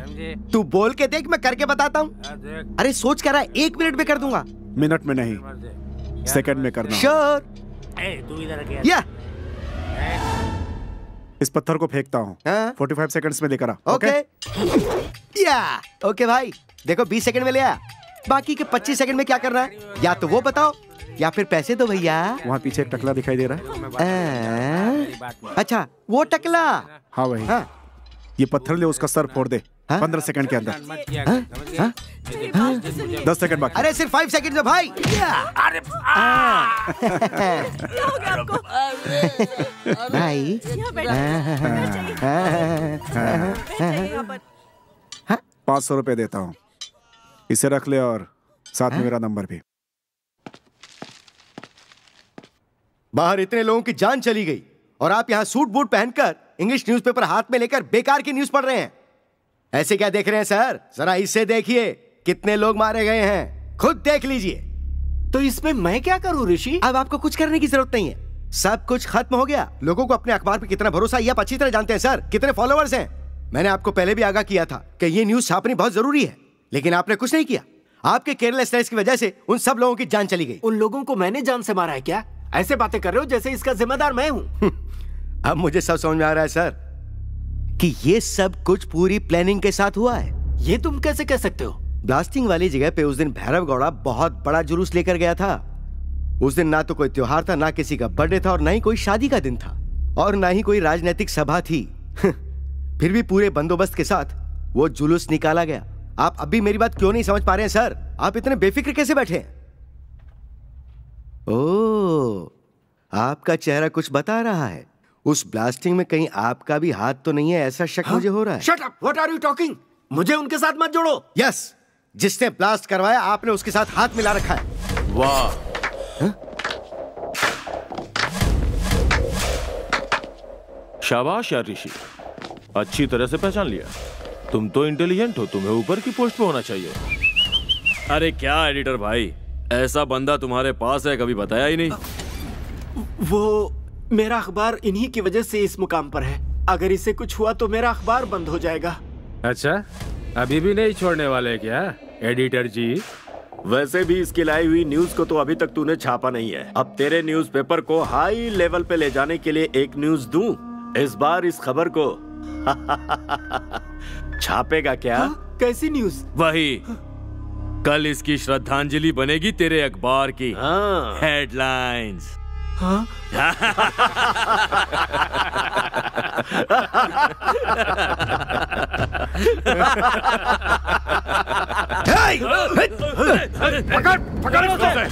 तू बोल के देख, मैं करके बताता हूँ। अरे सोच कर रहा है, 1 मिनट में कर दूंगा। मिनट में नहीं, सेकंड में करना। श्योर। तू इधर या इस पत्थर को फेंकता हूँ। 45 सेकंड्स में लेकर आ। ओके या ओके भाई, देखो 20 सेकंड में ले आया। बाकी के 25 सेकंड में क्या करना है, या तो वो बताओ या फिर पैसे दो भैया। वहाँ पीछे एक टकला दिखाई दे रहा है। अच्छा वो टकला? हाँ वही। ये पत्थर ले, उसका सर फोड़ दे। 15 सेकंड के अंदर। 10 सेकंड बाकी। अरे सिर्फ 5 सेकंड है भाई। अरे भाई 500 रुपए देता हूँ, इसे रख ले और साथ में मेरा नंबर भी। बाहर इतने लोगों की जान चली गई और आप यहाँ सूट बूट पहनकर इंग्लिश न्यूज़पेपर हाथ में लेकर बेकार की न्यूज़ पढ़ रहे हैं। ऐसे क्या देख रहे हैं सर? जरा इससे देखिए कितने लोग मारे गए हैं, खुद देख लीजिए। तो इसमें मैं क्या करूं ऋषि? अब आपको कुछ करने की जरूरत नहीं है, सब कुछ खत्म हो गया। लोगों को अपने अखबार पर कितना भरोसा ये आप अच्छी तरह जानते हैं सर। कितने फॉलोअर्स हैं? मैंने आपको पहले भी आगाह किया था कि ये न्यूज़ छापनी बहुत जरूरी है, लेकिन आपने कुछ नहीं किया। आपके केयरलेसनेस की वजह से उन सब लोगों की जान चली गई। उन लोगों को मैंने जान से मारा है क्या? ऐसे बातें कर रहे हो जैसे इसका जिम्मेदार मैं हूं। अब मुझे सब समझ में आ रहा है सर कि ये सब कुछ पूरी प्लानिंग के साथ हुआ है। ये तुम कैसे कह सकते हो? ब्लास्टिंग वाली जगह पे उस दिन भैरव गौड़ा बहुत बड़ा जुलूस लेकर गया था। उस दिन ना तो कोई त्योहार था, ना किसी का बर्थडे था और ना ही कोई शादी का दिन था और ना ही कोई राजनीतिक सभा थी। फिर भी पूरे बंदोबस्त के साथ वो जुलूस निकाला गया। आप अभी मेरी बात क्यों नहीं समझ पा रहे हैं सर? आप इतने बेफिक्र कैसे बैठे हैं? ओह, आपका चेहरा कुछ बता रहा है। उस ब्लास्टिंग में कहीं आपका भी हाथ तो नहीं है, ऐसा शक मुझे हो रहा है। Shut up, what are you talking? मुझे उनके साथ मत जोड़ो। यस, जिसने ब्लास्ट करवाया आपने उसके साथ हाथ मिला रखा है। वाह, शाबाश यार ऋषि, अच्छी तरह से पहचान लिया। तुम तो इंटेलिजेंट हो, तुम्हें ऊपर की पोस्ट पे होना चाहिए। अरे क्या एडिटर भाई, ऐसा बंदा तुम्हारे पास है, कभी बताया ही नहीं। वो मेरा अखबार इन्हीं की वजह से इस मुकाम पर है। अगर इसे कुछ हुआ तो मेरा अखबार बंद हो जाएगा। अच्छा, अभी भी नहीं छोड़ने वाले क्या एडिटर जी? वैसे भी इसकी लाई हुई न्यूज को तो अभी तक तूने छापा नहीं है। अब तेरे न्यूज़पेपर को हाई लेवल पे ले जाने के लिए एक न्यूज दूं। इस बार इस खबर को छापेगा क्या? कैसी न्यूज? वही, कल इसकी श्रद्धांजलि बनेगी तेरे अखबार की हेडलाइंस। हाँ? पकड़ उसे।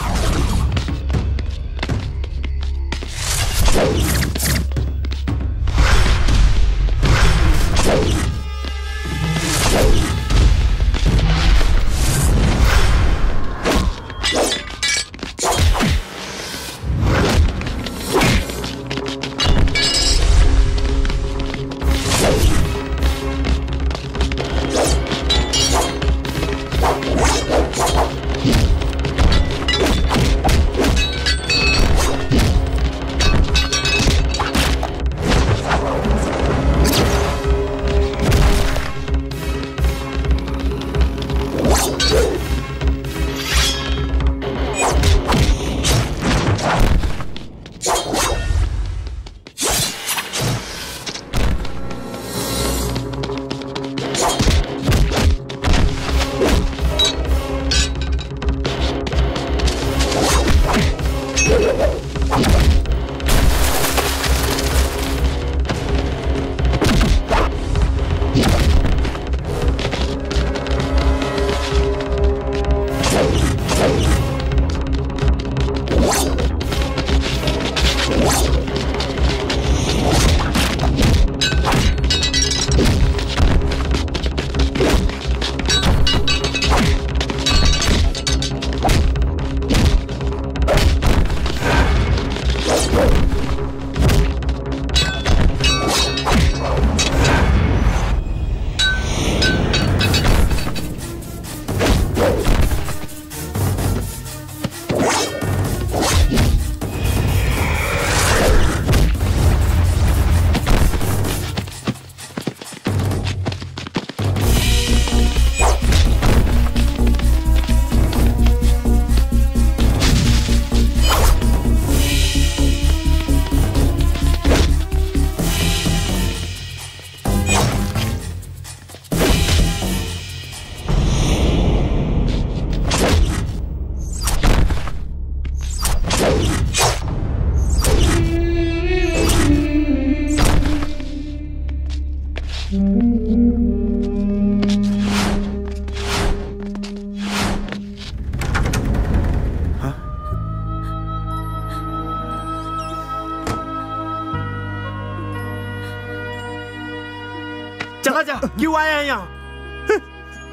क्यों आया है यहाँ?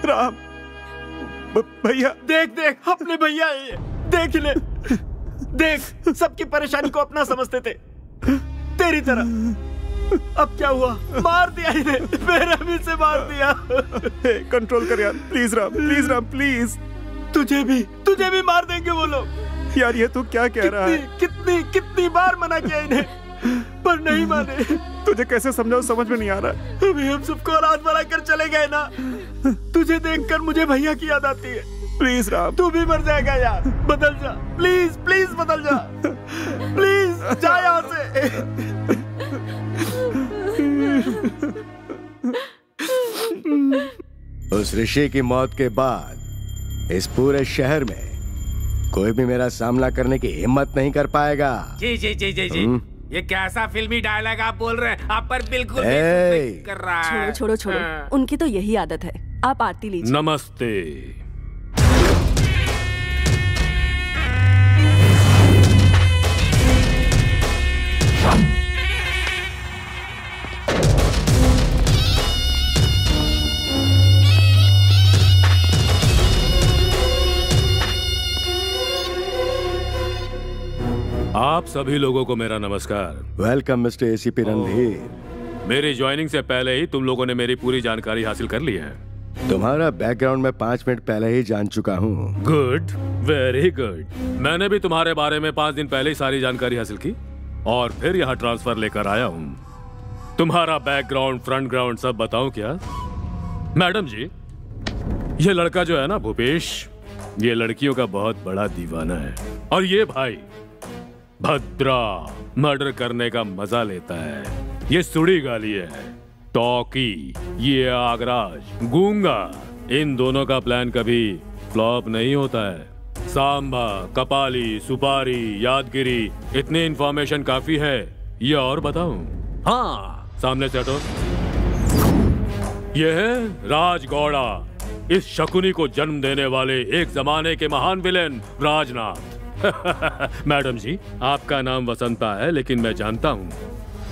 राम भैया, देख देख अपने भैया है ये। देख ले, देख सबकी परेशानी को अपना समझते थे तेरी तरह। अब क्या हुआ? मार दिया इन्हें, मेरा भी से मार दिया। कंट्रोल कर यार, please Ram, please Ram, please. तुझे भी मार देंगे वो लोग। यार ये तू क्या कह रहा है? कितनी बार मना किया इन्हें, पर नहीं माने। तुझे कैसे समझाऊं, समझ में नहीं आ रहा। अभी हम सबको रात बना कर चले गए ना, तुझे देखकर मुझे भैया की याद आती है। प्लीज राम, तू भी मर जाएगा यार, बदल जा प्लीज, प्लीज बदल जा, प्लीज जा यहाँ से। उस ऋषि की मौत के बाद इस पूरे शहर में कोई भी मेरा सामना करने की हिम्मत नहीं कर पाएगा। जी जी जी जी जी, ये कैसा फिल्मी डायलॉग आप बोल रहे हैं? आप पर बिल्कुल भी कर रहा है। छोड़ो, उनकी तो यही आदत है। आप आरती लीजिए। नमस्ते। आप सभी लोगों को मेरा नमस्कार। Welcome mister ACP Randhir. मेरी ज्वाइनिंग से पहले ही तुम लोगों ने मेरी पूरी जानकारी हासिल कर ली है। तुम्हारा बैकग्राउंड मैं 5 मिनट पहले ही जान चुका हूँ। Good, very good. मैंने भी तुम्हारे बारे में 5 दिन पहले ही सारी जानकारी हासिल की और फिर यहाँ ट्रांसफर लेकर आया हूँ। तुम्हारा बैकग्राउंड, फ्रंट ग्राउंड सब बताऊं क्या? मैडम जी, ये लड़का जो है ना भूपेश, ये लड़कियों का बहुत बड़ा दीवाना है। और ये भाई भद्रा मर्डर करने का मजा लेता है। ये सुड़ी गाली है। टॉकी, ये आगराज, गूंगा, इन दोनों का प्लान कभी फ्लॉप नहीं होता है। सांबा, कपाली, सुपारी, यादगिरी, इतनी इंफॉर्मेशन काफी है। ये और बताऊं? हाँ, सामने से हटो। ये है राजगौड़ा, इस शकुनी को जन्म देने वाले एक जमाने के महान विलेन राजनाथ। मैडम जी, आपका नाम वसंता है, लेकिन मैं जानता हूँ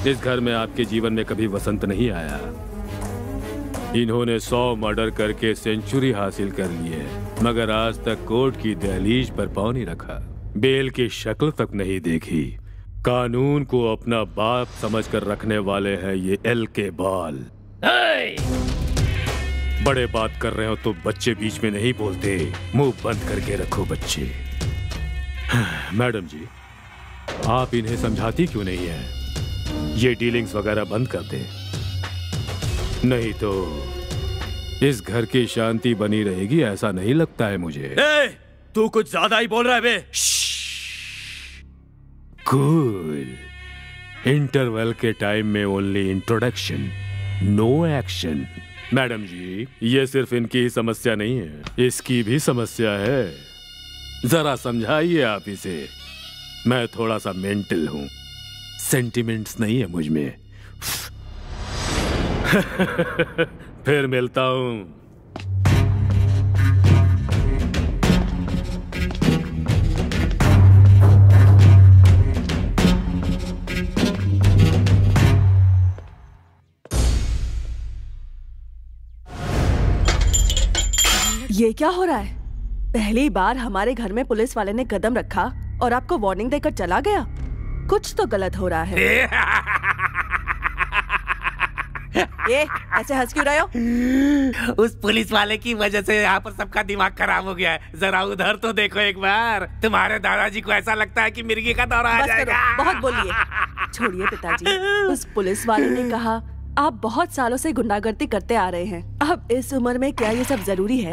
इस घर में आपके जीवन में कभी वसंत नहीं आया। इन्होंने 100 मर्डर करके सेंचुरी हासिल कर ली है, मगर आज तक कोर्ट की दहलीज पर पांव नहीं रखा, बेल की शक्ल तक नहीं देखी। कानून को अपना बाप समझकर रखने वाले हैं ये एल के बाल। बड़े बात कर रहे हो तो बच्चे बीच में नहीं बोलते, मुंह बंद करके रखो बच्चे। मैडम जी, आप इन्हें समझाती क्यों नहीं है? ये डीलिंग्स वगैरह बंद कर दे, नहीं तो इस घर की शांति बनी रहेगी ऐसा नहीं लगता है मुझे। तू कुछ ज्यादा ही बोल रहा है बे। कूल। इंटरवल के टाइम में only introduction, no action. Madam ji, ये सिर्फ इनकी ही समस्या नहीं है, इसकी भी समस्या है। जरा समझाइए आप इसे। मैं थोड़ा सा मेंटल हूं, सेंटिमेंट्स नहीं है मुझ में। फिर मिलता हूं। ये क्या हो रहा है? पहली बार हमारे घर में पुलिस वाले ने कदम रखा और आपको वार्निंग देकर चला गया। कुछ तो गलत हो रहा है। ये ऐसे हंस क्यों रहे हो? उस पुलिस वाले की वजह से यहाँ पर सबका दिमाग खराब हो गया है। जरा उधर तो देखो एक बार। तुम्हारे दादाजी को ऐसा लगता है कि मिर्गी का दौरा आ जाएगा। बहुत बोलिए। छोड़िए पिताजी। उस पुलिस वाले ने कहा आप बहुत सालों से गुंडागर्दी करते आ रहे हैं, अब इस उम्र में क्या ये सब जरूरी है?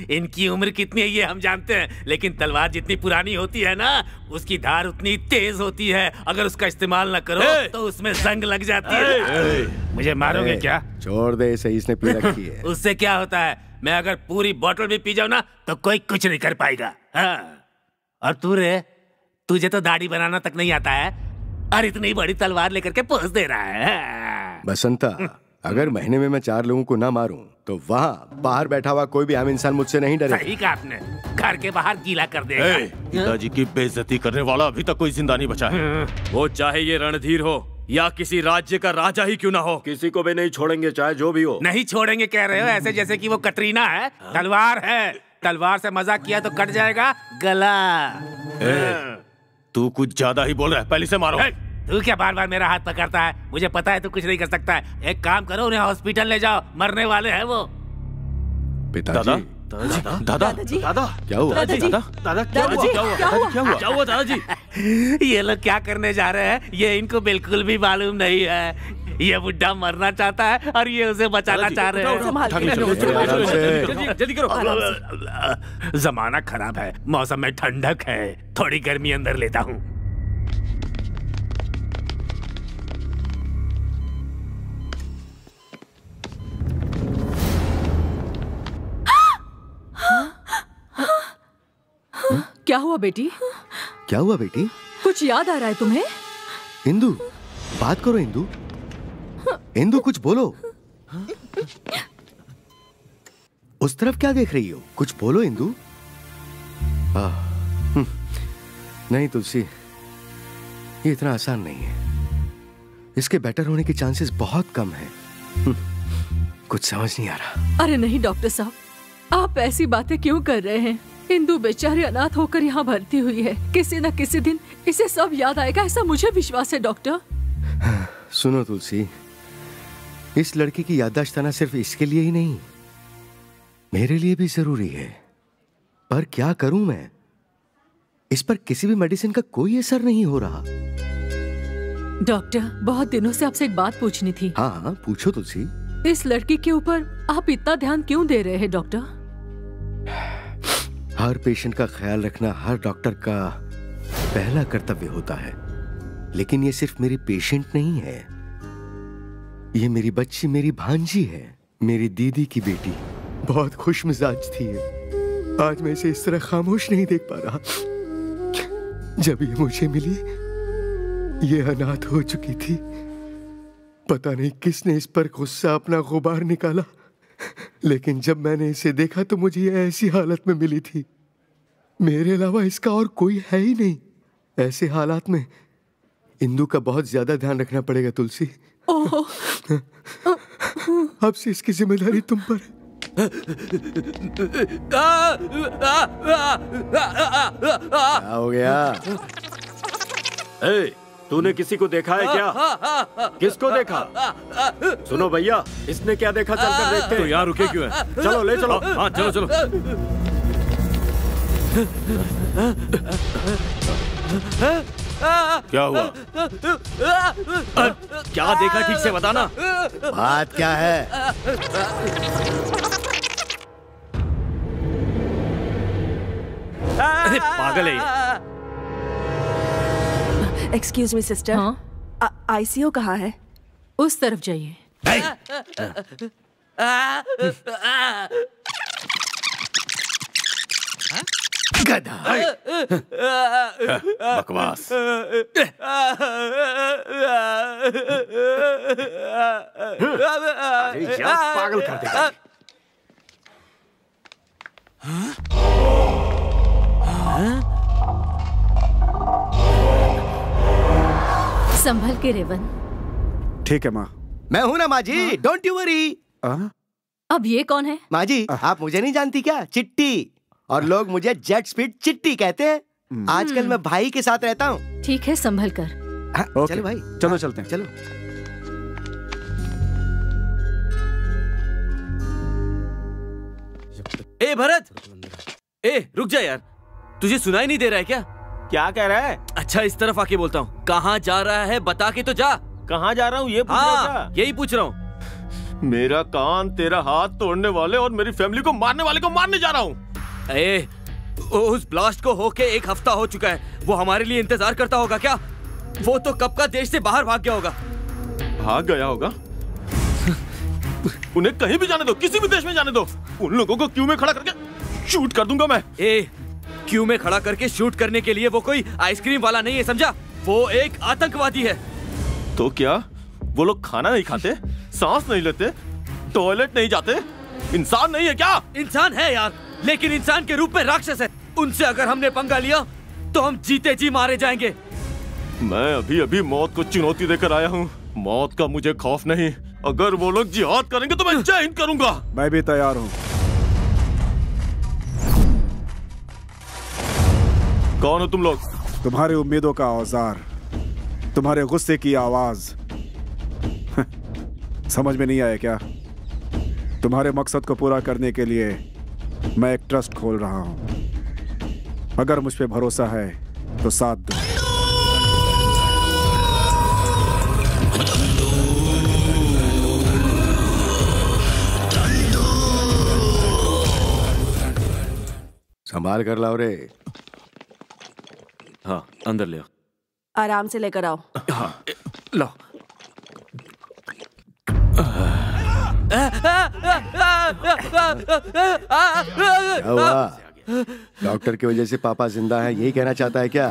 इनकी उम्र कितनी है ये हम जानते हैं, लेकिन तलवार जितनी पुरानी होती है ना, उसकी धार उतनी तेज होती है। अगर उसका इस्तेमाल न करो तो उसमें जंग लग जाती है। मुझे मारोगे क्या? छोड़ दे इसे, इसने पी रखी है। उससे क्या होता है? मैं अगर पूरी बोतल भी पी जाऊं ना तो कोई कुछ नहीं कर पाएगा। हाँ। और तू रे, तुझे तो दाढ़ी बनाना तक नहीं आता है और इतनी बड़ी तलवार लेकर के पोज दे रहा है। बसंता, अगर महीने में मैं 4 लोगों को ना मारूं तो वहाँ बाहर बैठा हुआ कोई भी आम इंसान मुझसे नहीं डरेगा। सही कहा आपने, घर के बाहर गीला कर देगा। पिताजी की बेइज्जती करने वाला अभी तक कोई जिंदा नहीं बचा है। वो चाहे ये रणधीर हो या किसी राज्य का राजा ही क्यों ना हो, किसी को भी नहीं छोड़ेंगे, चाहे जो भी हो। नहीं छोड़ेंगे कह रहे हो, ऐसे जैसे कि वो कटरीना है। तलवार है, तलवार से मजाक किया तो कट जाएगा गला। तू कुछ ज्यादा ही बोल रहा है, पहले से मारो। तू क्या बार बार मेरा हाथ पकड़ता है? मुझे पता है तू कुछ नहीं कर सकता है। एक काम करो, उन्हें हॉस्पिटल ले जाओ, मरने वाले हैं वो। पिताजी, दादा, क्या हुआ? दादा क्या हुआ दादाजी? ये लोग क्या करने जा रहे हैं ये इनको बिल्कुल भी मालूम नहीं है। ये बुड्ढा मरना चाहता है और ये उसे बचाना चाह रहे हैं। जल्दी करो। जमाना खराब है, मौसम में ठंडक है, थोड़ी गर्मी अंदर लेता हूँ। क्या हुआ बेटी? क्या हुआ बेटी? कुछ याद आ रहा है तुम्हें? इंदु, बात करो इंदु। इंदु कुछ बोलो। उस तरफ क्या देख रही हो? कुछ बोलो इंदु। नहीं तुलसी, ये इतना आसान नहीं है। इसके बेटर होने के चांसेस बहुत कम हैं। कुछ समझ नहीं आ रहा। अरे नहीं डॉक्टर साहब, आप ऐसी बातें क्यों कर रहे हैं? इंदु बेचारी अनाथ होकर यहाँ भर्ती हुई है। किसी न किसी दिन इसे सब याद आएगा, ऐसा मुझे विश्वास है डॉक्टर। सुनो तुलसी, इस लड़की की याददाश्त आना सिर्फ इसके लिए ही नहीं, मेरे लिए भी जरूरी है। पर क्या करूं मैं? इस पर किसी भी मेडिसिन का कोई असर नहीं हो रहा। डॉक्टर, बहुत दिनों से आपसे एक बात पूछनी थी। हाँ पूछो तुलसी। इस लड़की के ऊपर आप इतना ध्यान क्यों दे रहे हैं डॉक्टर? हर पेशेंट का ख्याल रखना हर डॉक्टर का पहला कर्तव्य होता है। लेकिन ये सिर्फ मेरी पेशेंट नहीं है, ये मेरी बच्ची, मेरी भांजी है, मेरी दीदी की बेटी। बहुत खुश मिजाज थी। आज मैं इसे इस तरह खामोश नहीं देख पा रहा। जब ये मुझे मिली, ये अनाथ हो चुकी थी। पता नहीं किसने इस पर गुस्सा अपना गुबार निकाला, लेकिन जब मैंने इसे देखा तो मुझे ये ऐसी हालत में मिली थी। मेरे अलावा इसका और कोई है ही नहीं। ऐसे हालात में इंदु का बहुत ज्यादा ध्यान रखना पड़ेगा तुलसी। अब से इसकी जिम्मेदारी तुम पर है। क्या हो गया? तूने किसी को देखा है क्या? किसको देखा? सुनो भैया, इसने क्या देखा चलकर देखते हैं। तो यहाँ रुके क्यों है? चलो ले चलो। हाँ चलो चलो। क्या हुआ? क्या देखा ठीक से बताना। बात क्या है? पागल है। Excuse me sister. हाँ? आईसीयू कहाँ है? उस तरफ जाइए। गधा। बकवास। पागल कर देगा। संभल के रेवन। ठीक है माँ। मैं हूं ना माँ जी, डोंट यू वरी। अब ये कौन है? माँ जी, आप मुझे नहीं जानती क्या? चिट्टी। और लोग मुझे जेट स्पीड चिट्टी कहते हैं। आजकल मैं भाई के साथ रहता हूँ। ठीक है, संभल कर। चलो भाई, चलो चलते हैं। चलो। ए भरत, ए रुक जा यार, तुझे सुनाई नहीं दे रहा है क्या? क्या कह रहा है? अच्छा इस तरफ आके बोलता हूँ। कहाँ जा रहा है बता के तो जा। कहाँ जा रहा हूँ ये पूछ रहा था? यही पूछ रहा हूँ। मेरा कान तेरा हाथ तोड़ने वाले और मेरी फैमिली को मारने वाले को मारने जा रहा हूँ। ए, उस ब्लास्ट को होके 1 हफ्ता हो चुका है। वो हमारे लिए इंतजार करता होगा क्या? वो तो कब का देश से बाहर भाग गया होगा। भाग गया होगा? उन्हें कहीं भी जाने दो, किसी भी देश में जाने दो। उन लोगों को क्यू में खड़ा करके शूट कर दूंगा मैं। ए, क्यू में खड़ा करके शूट करने के लिए वो कोई आइसक्रीम वाला नहीं है, समझा? वो एक आतंकवादी है। तो क्या वो लोग खाना नहीं खाते, सांस नहीं लेते, टॉयलेट नहीं जाते, इंसान नहीं है क्या? इंसान है यार, लेकिन इंसान के रूप में राक्षस है। उनसे अगर हमने पंगा लिया तो हम जीते जी मारे जाएंगे। मैं अभी अभी मौत को चुनौती देकर आया हूँ। मौत का मुझे खौफ नहीं। अगर वो लोग जिहाद करेंगे तो मैं जय हिंद करूंगा। मैं भी तैयार हूँ। कौन हो तुम लोग? तुम्हारी उम्मीदों का औजार, तुम्हारे गुस्से की आवाज। समझ में नहीं आया क्या? तुम्हारे मकसद को पूरा करने के लिए मैं एक ट्रस्ट खोल रहा हूं। अगर मुझ पे भरोसा है तो साथ दो। संभाल कर लाओ रे। हाँ, अंदर ले आओ। आराम से लेकर आओ। हाँ, लो। क्या हुआ? डॉक्टर की वजह से पापा जिंदा है, यही कहना चाहता है क्या?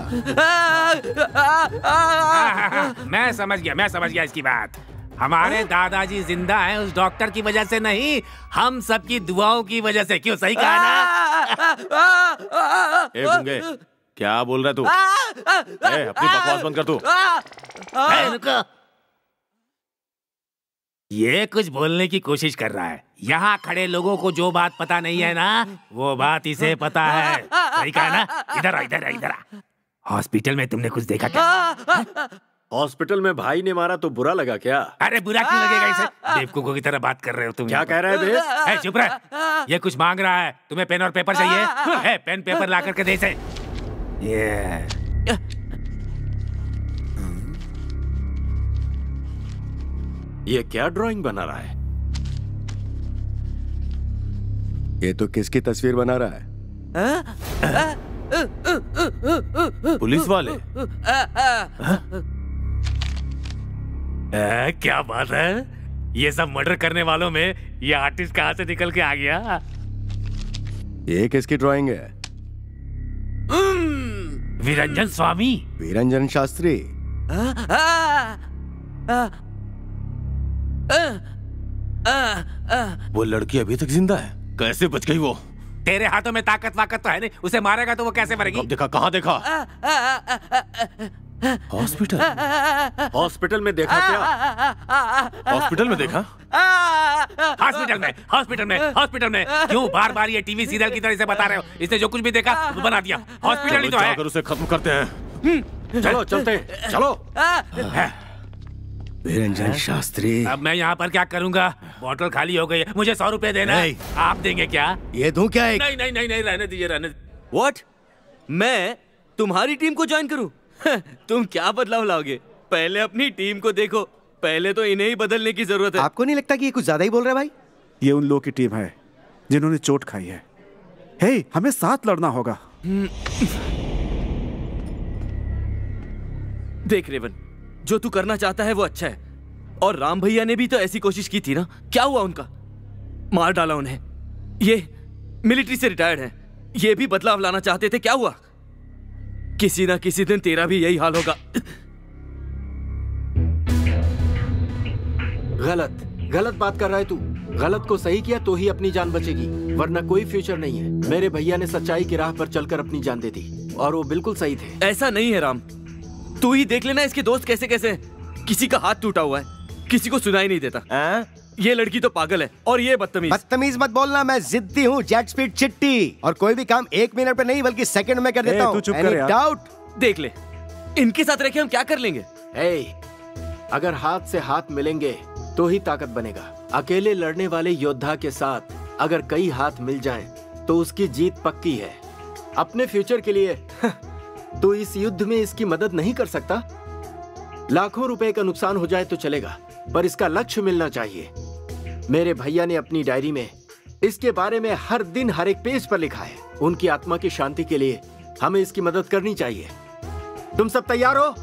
मैं समझ गया इसकी बात। हमारे दादाजी जिंदा हैं उस डॉक्टर की वजह से नहीं, हम सबकी दुआओं की वजह से। क्यों, सही कहा ना? ए गुंगे, क्या बोल रहा है तू? अपनी बकवास बंद कर तू। रुको। ये कुछ बोलने की कोशिश कर रहा है। यहाँ खड़े लोगों को जो बात पता नहीं है ना, वो बात इसे पता है। सही कहा ना? इधर आ। हॉस्पिटल में तुमने कुछ देखा क्या? हॉस्पिटल में भाई ने मारा तो बुरा लगा क्या? अरे बुरा क्यों लगेगा इसे? बेवकूफों की तरह बात कर रहे हो तुम। क्या कह रहे हैं? चुप रह। ये कुछ मांग रहा है। तुम्हें पेन और पेपर चाहिए? पेन पेपर ला करके दे इसे। ये क्या ड्राइंग बना रहा है? ये तो किसकी तस्वीर बना रहा है? पुलिस वाले? क्या बात है? ये सब मर्डर करने वालों में ये आर्टिस्ट कहाँ से निकल के आ गया? ये किसकी ड्राइंग है? वीरंजन स्वामी। वीरंजन शास्त्री। वो लड़की अभी तक जिंदा है? कैसे बच गई वो? तेरे हाथों में ताकत वाकत तो है नहीं, उसे मारेगा तो वो कैसे मरेगी? देखा, कहाँ देखा? हॉस्पिटल में देखा क्या? हॉस्पिटल में देखा? हॉस्पिटल में क्यों बार बार ये टीवी सीरियल की तरह से बता रहे हो? इसने जो कुछ भी देखा वो बना दिया। हॉस्पिटल ही तो है। अगर उसे खत्म करते हैं। चलो चलते, चलो। वीरंजन शास्त्री। अब मैं यहाँ पर क्या करूँगा? बोतल खाली हो गई है, मुझे 100 रुपए देना। आप देंगे क्या? ये दूं क्या? एक नहीं, रहने दीजिए। What? मैं तुम्हारी टीम को ज्वाइन करूं? तुम क्या बदलाव लाओगे? पहले अपनी टीम को देखो। पहले तो इन्हें ही बदलने की जरूरत है। आपको नहीं लगता कि ये कुछ ज्यादा ही बोल रहा है भाई? ये उन लोगों की टीम है जिन्होंने चोट खाई है। हे, हमें साथ लड़ना होगा। देख रेवन, जो तू करना चाहता है वो अच्छा है। और राम भैया ने भी तो ऐसी कोशिश की थी ना? क्या हुआ उनका? मार डाला उन्हें। ये मिलिट्री से रिटायर्ड हैं। ये भी बदलाव लाना चाहते थे, क्या हुआ? किसी ना किसी दिन तेरा भी यही हाल होगा। गलत बात कर रहा है तू। गलत को सही किया तो ही अपनी जान बचेगी, वरना कोई फ्यूचर नहीं है। मेरे भैया ने सच्चाई की राह पर चलकर अपनी जान दे दी और वो बिल्कुल सही थे। ऐसा नहीं है राम, तू ही देख लेना इसके दोस्त कैसे कैसे। किसी का हाथ टूटा हुआ है, किसी को सुनाई नहीं देता। ये लड़की तो पागल है और ये बदतमीज मत बोलना। मैं जिद्दी हूँ, जेट स्पीड चिट्टी, और कोई भी काम 1 मिनट पे नहीं बल्कि सेकंड में कर देता हूँ। तू चुप कर यार। डाउट? देख ले, इनके साथ रह के हम क्या कर लेंगे? अगर हाथ से हाथ मिलेंगे तो ही ताकत बनेगा। अकेले लड़ने वाले योद्धा के साथ अगर कई हाथ मिल जाएं, तो उसकी जीत पक्की है। अपने फ्यूचर के लिए तो इस युद्ध में इसकी मदद नहीं कर सकता। लाखों रुपए का नुकसान हो जाए तो चलेगा, पर इसका लक्ष्य मिलना चाहिए। मेरे भैया ने अपनी डायरी में इसके बारे में हर दिन हर एक पेज पर लिखा है। उनकी आत्मा की शांति के लिए हमें इसकी मदद करनी चाहिए। तुम सब तैयार हो?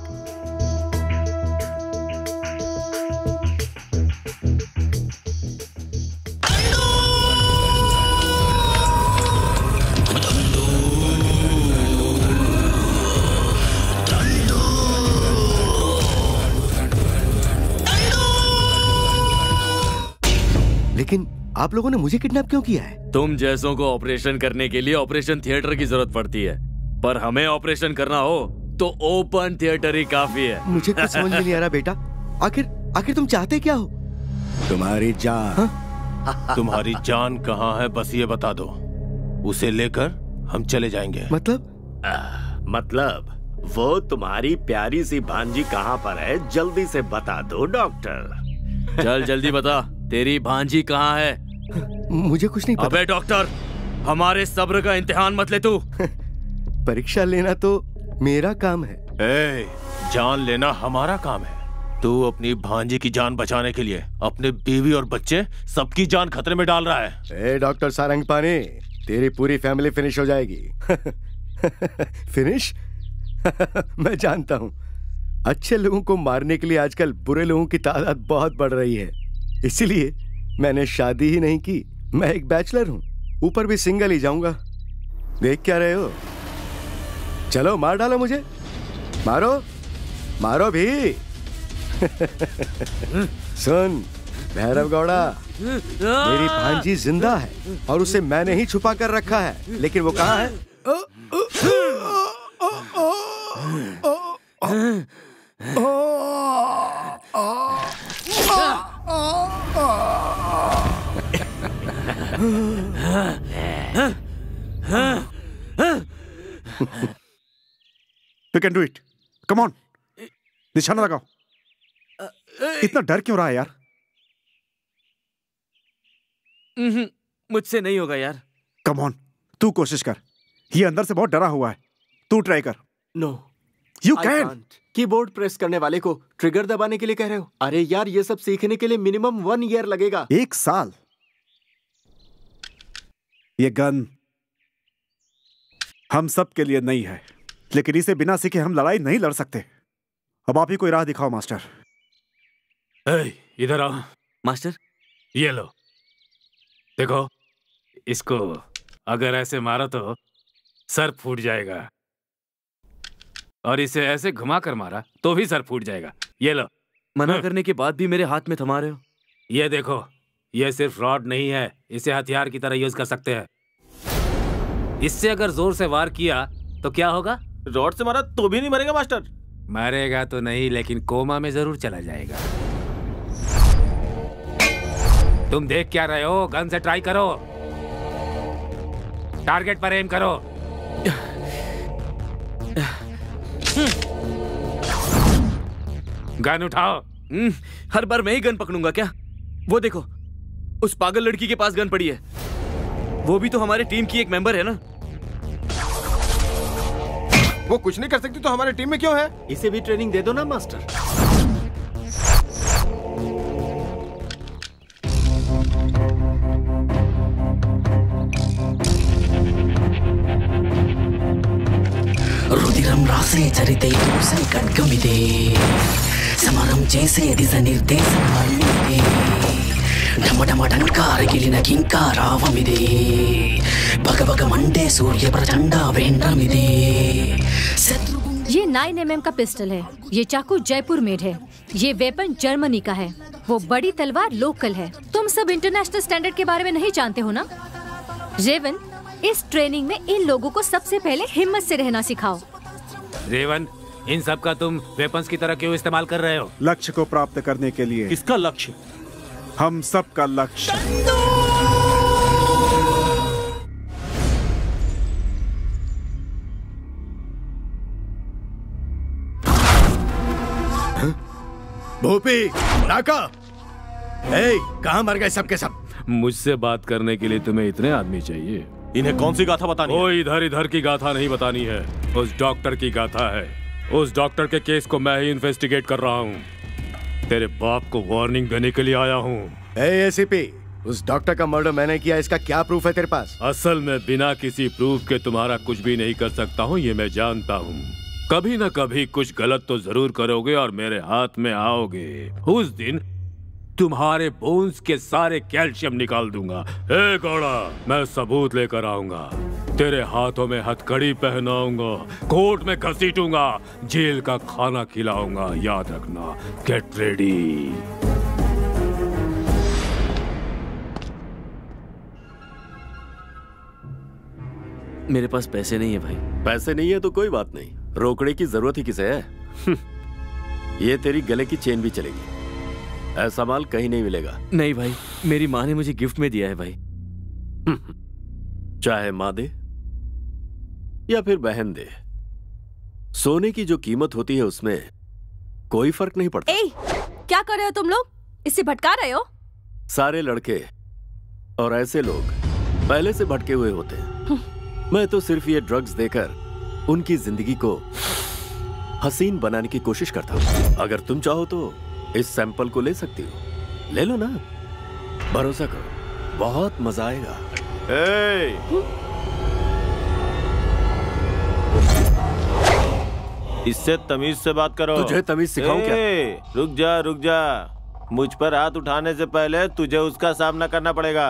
लेकिन आप लोगों ने मुझे किडनैप क्यों किया है? तुम जैसों को ऑपरेशन करने के लिए ऑपरेशन थिएटर की जरूरत पड़ती है, पर हमें ऑपरेशन करना हो तो ओपन थिएटर ही काफी है। मुझे कुछ समझ में नहीं आ रहा बेटा, आखिर तुम चाहते क्या हो? तुम्हारी जान। तुम्हारी जान कहाँ है बस ये बता दो, उसे लेकर हम चले जाएंगे। मतलब वो तुम्हारी प्यारी सी भांजी कहाँ पर है, जल्दी से बता दो डॉक्टर। चल जल्दी बता, तेरी भांजी कहाँ है? मुझे कुछ नहीं पता। अबे डॉक्टर, हमारे सब्र का इम्तिहान मत ले तू। परीक्षा लेना तो मेरा काम है। जान लेना हमारा काम है। तू अपनी भांजी की जान बचाने के लिए अपने बीवी और बच्चे सबकी जान खतरे में डाल रहा है। डॉक्टर सारंगपानी, तेरी पूरी फैमिली फिनिश हो जाएगी। फिनिश? मैं जानता हूँ, अच्छे लोगों को मारने के लिए आजकल बुरे लोगों की तादाद बहुत बढ़ रही है, इसीलिए मैंने शादी ही नहीं की। मैं एक बैचलर हूँ, ऊपर भी सिंगल ही जाऊंगा। देख क्या रहे हो? चलो मार डालो मुझे, मारो मारो भी। सुन भैरव गौड़ा, मेरी भांजी जिंदा है और उसे मैंने ही छुपा कर रखा है, लेकिन वो कहाँ है? You can do it. Come on. निशाना लगाओ। इतना डर क्यों रहा है यार? मुझसे नहीं होगा यार। Come on, तू कोशिश कर। ये अंदर से बहुत डरा हुआ है, तू ट्राई कर। No. You can. Keyboard press करने वाले को ट्रिगर दबाने के लिए कह रहे हो? अरे यार, ये सब सीखने के लिए मिनिमम 1 ईयर लगेगा। 1 साल? ये गन हम सब के लिए नहीं है, लेकिन इसे बिना सीखे हम लड़ाई नहीं लड़ सकते। अब आप ही कोई राह दिखाओ मास्टर। इधर आओ मास्टर। ये लो, देखो इसको अगर ऐसे मारो तो सर फूट जाएगा, और इसे ऐसे घुमा कर मारा तो भी सर फूट जाएगा। ये लो। मना करने के बाद भी मेरे हाथ में थमा रहे हो। ये देखो, ये सिर्फ रॉड नहीं है, इसे हथियार की तरह यूज कर सकते हैं। इससे अगर जोर से वार किया तो क्या होगा? रॉड से मारा तो भी नहीं मरेगा मास्टर। मरेगा तो नहीं, लेकिन कोमा में जरूर चला जाएगा। तुम देख क्या रहे हो? गन से ट्राई करो, टारगेट पर एम करो। गन उठाओ। हर बार मैं ही गन पकड़ूंगा क्या? वो देखो, उस पागल लड़की के पास गन पड़ी है। वो भी तो हमारे टीम की एक मेंबर है ना। वो कुछ नहीं कर सकती तो हमारे टीम में क्यों है? इसे भी ट्रेनिंग दे दो ना मास्टर। రుదిరం రాసే చరితే చూసే ఖడ్గమిదే, సమరం చేసే దిశ నిర్దేశనమిదే, ఢమఢమటంకారగిలిన కింకారావమిదే, భగభగ మండే సూర్య ప్రచండ వేంద్రమిదే। ये 9mm का पिस्टल है। ये चाकू जयपुर मेड है। ये वेपन जर्मनी का है। वो बड़ी तलवार लोकल है। तुम सब इंटरनेशनल स्टैंडर्ड के बारे में नहीं जानते हो ना? रेवन, इस ट्रेनिंग में इन लोगों को सबसे पहले हिम्मत से रहना सिखाओ। रेवन, इन सब का तुम वेपन्स की तरह क्यों इस्तेमाल कर रहे हो? लक्ष्य को प्राप्त करने के लिए। किसका लक्ष्य? हम सब का लक्ष्य। भूपी, नाका, कहाँ मर गए सबके सब? मुझसे बात करने के लिए तुम्हें इतने आदमी चाहिए? इन्हें कौन सी गाथा बतानी है? कोई इधर इधर की गाथा नहीं बतानी है, उस डॉक्टर की गाथा है। उस डॉक्टर के केस को मैं ही इन्वेस्टिगेट कर रहा हूँ। तेरे बाप को वार्निंग देने के लिए आया हूँ। एसीपी, उस डॉक्टर का मर्डर मैंने किया, इसका क्या प्रूफ है तेरे पास? असल में बिना किसी प्रूफ के तुम्हारा कुछ भी नहीं कर सकता हूँ, ये मैं जानता हूँ। कभी न कभी कुछ गलत तो जरूर करोगे और मेरे हाथ में आओगे। उस दिन तुम्हारे बोन्स के सारे कैल्शियम निकाल दूंगा। ए गौड़ा, मैं सबूत लेकर आऊंगा। तेरे हाथों में हथकड़ी पहनाऊंगा, कोर्ट में घसीटूंगा, जेल का खाना खिलाऊंगा। याद रखना, गेट रेडी। मेरे पास पैसे नहीं है भाई। पैसे नहीं है तो कोई बात नहीं, रोकड़े की जरूरत ही किसे है? ये तेरी गले की चेन भी चलेगी। ऐसा माल कहीं नहीं मिलेगा। नहीं भाई, मेरी माँ ने मुझे गिफ्ट में दिया है भाई। चाहे माँ दे या फिर बहन दे, सोने की जो कीमत होती है उसमें कोई फर्क नहीं पड़ता। ए, क्या कर रहे हो तुम लोग? इससे भटका रहे हो? सारे लड़के और ऐसे लोग पहले से भटके हुए होते हैं। मैं तो सिर्फ ये ड्रग्स देकर उनकी जिंदगी को हसीन बनाने की कोशिश करता हूँ। अगर तुम चाहो तो इस सैंपल को ले सकती हो। ले लो ना, भरोसा करो, बहुत मजा आएगा। इससे तमीज से बात करो। तुझे तमीज सिखाऊं क्या? रुक जा। मुझ पर हाथ उठाने से पहले तुझे उसका सामना करना पड़ेगा।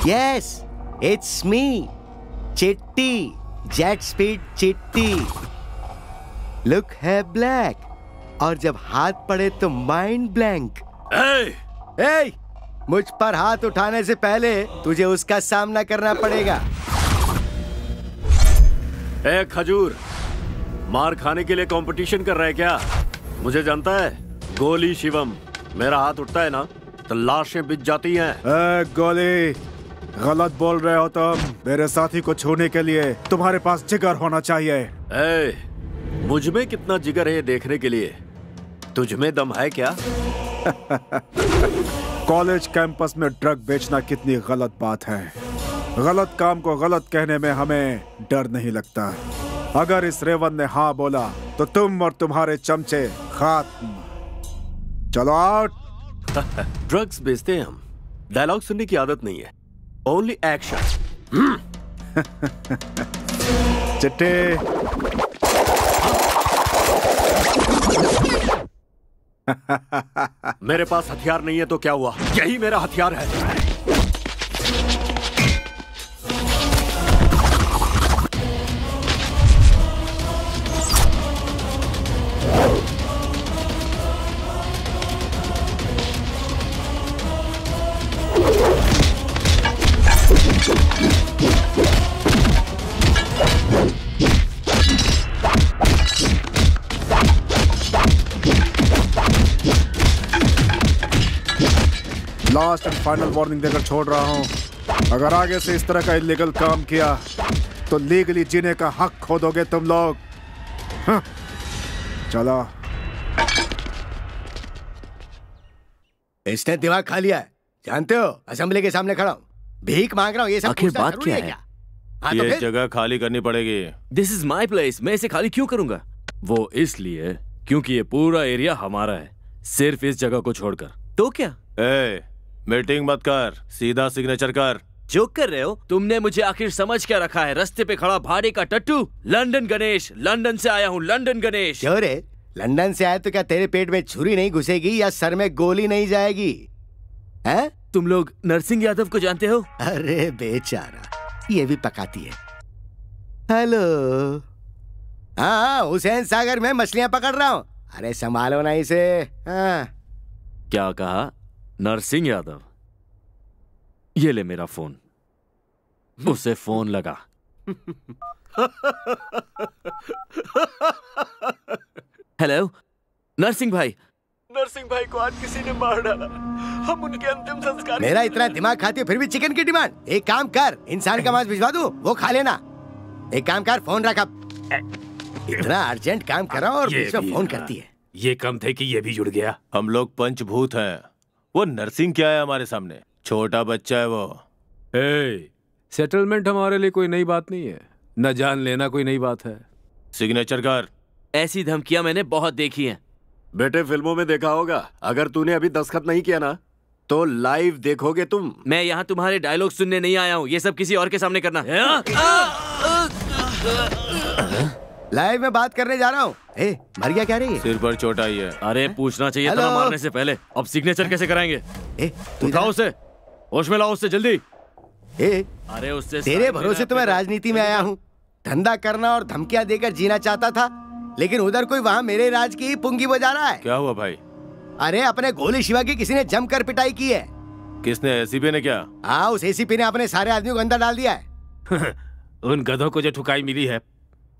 यस, इट्स मी, चिट्टी, जेट स्पीड चिट्टी। लुक है ब्लैक और जब हाथ पड़े तो माइंड ब्लैंक। ए, मुझ पर हाथ उठाने से पहले तुझे उसका सामना करना पड़ेगा। ए खजूर, मार खाने के लिए कंपटीशन कर रहा है क्या? मुझे जानता है, गोली शिवम। मेरा हाथ उठता है ना तो लाशें बिछ जाती हैं। गोली, गलत बोल रहे हो तुम। मेरे साथी को छूने के लिए तुम्हारे पास जिगर होना चाहिए। मुझ में कितना जिगर है ये देखने के लिए तुझ में दम है क्या? कॉलेज कैंपस में ड्रग बेचना कितनी गलत बात है। गलत काम को गलत कहने में हमें डर नहीं लगता। अगर इस रेवन ने हाँ बोला तो तुम और तुम्हारे चमचे खात्म। चलो आउट। ड्रग्स बेचते हैं हम, डायलॉग सुनने की आदत नहीं है, ओनली एक्शन। चिट्टे, मेरे पास हथियार नहीं है तो क्या हुआ? यही मेरा हथियार है। लास्ट एंड फाइनल वार्निंग देकर छोड़ रहा हूं, अगर आगे से इस तरह का इलीगल काम किया तो लीगली जीने का हक खो दोगे तुम लोग। चलो। इसने दिमाग खा लिया है, जानते हो? असेंबली के सामने खड़ा हूं, भीख मांग रहा हूं। ये सब आखिर पूछना बात जरूरी क्या है है? हाँ, ये तो फिर? जगह खाली करनी पड़ेगी। दिस इज माई प्लेस, मैं इसे खाली क्यों करूंगा? वो इसलिए क्योंकि ये पूरा एरिया हमारा है, सिर्फ इस जगह को छोड़कर। तो क्या? मीटिंग मत कर, सीधा सिग्नेचर कर। जोक कर रहे हो? तुमने मुझे आखिर समझ क्या रखा है? रास्ते पे खड़ा भाड़े का टट्टू? लंदन गणेश, लंदन से आया हूँ, लंदन गणेश। क्यों रे, लंदन से आए तो क्या तेरे पेट में छुरी नहीं घुसेगी या सर में गोली नहीं जाएगी? हैं? तुम लोग नरसिंह यादव को जानते हो? अरे बेचारा, ये भी पकाती है। हेलो। हाँ, हुसैन सागर में मछलियां पकड़ रहा हूँ। अरे संभालो ना इसे। हाँ। क्या कहा? नरसिंह यादव? ये ले मेरा फोन, उसे फोन लगा। हेलो नरसिंह भाई। नरसिंह भाई को आज किसी ने मार डाला, हम उनके अंतिम संस्कार। मेरा इतना दिमाग खाती है फिर भी चिकन की डिमांड। एक काम कर, इंसान का मांस भिजवा दूं, वो खा लेना। एक काम कर, फोन रख अब। इतना अर्जेंट काम करा और बीच में फोन करती है। ये कम थे कि ये भी जुड़ गया। हम लोग पंचभूत हैं, वो नरसिंह क्या है हमारे सामने? छोटा बच्चा है वो। सेटलमेंट हमारे लिए कोई नई बात नहीं है, न जान लेना कोई नई बात है। सिग्नेचर कर। ऐसी धमकियां मैंने बहुत देखी हैं। बेटे फिल्मों में देखा होगा, अगर तूने अभी दस्तखत नहीं किया ना तो लाइव देखोगे तुम। मैं यहाँ तुम्हारे डायलॉग सुनने नहीं आया हूँ, ये सब किसी और के सामने करना। लाइव में बात करने जा रहा हूँ। मर गया क्या रे? सिर पर चोट आई है। अरे पूछना चाहिए था ना मारने से पहले। अब सिग्नेचर कैसे कराएंगे? उठाओ उसे, होश में लाओ उससे जल्दी। अरे उससे तेरे भरोसे तो मैं राजनीति में आया हूँ। धंधा करना और धमकियां देकर जीना चाहता था, लेकिन उधर कोई वहाँ मेरे राज की पुंगी बजा रहा है। क्या हुआ भाई? अरे अपने गोली शिवा की किसी ने जमकर पिटाई की है। किसने? एसीपी ने क्या? हाँ, उस एसीपी ने अपने सारे आदमियों को अंदर डाल दिया है। उन गधों को जो ठुकाई मिली है,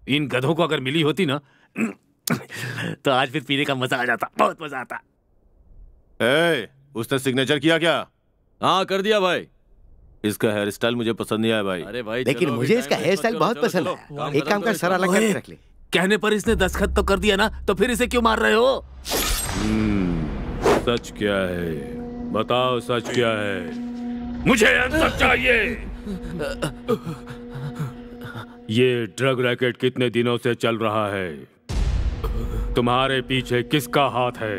इन गधों को अगर मिली होती ना तो आज फिर पीने का मजा आ जाता, बहुत मजा आता। उसने सिग्नेचर किया क्या? हाँ कर दिया भाई। इसका हेयर स्टाइल मुझे पसंद नहीं आया भाई। अरे भाई लेकिन मुझे इसका हेयर स्टाइल बहुत पसंद है। एक काम कर, सर अलग करके रख ले। कहने पर इसने दस्तखत तो कर दिया ना, तो फिर इसे क्यों मार रहे हो? सच क्या है? बताओ सच क्या है? मुझे आंसर चाहिए। ये ड्रग रैकेट कितने दिनों से चल रहा है? तुम्हारे पीछे किसका हाथ है?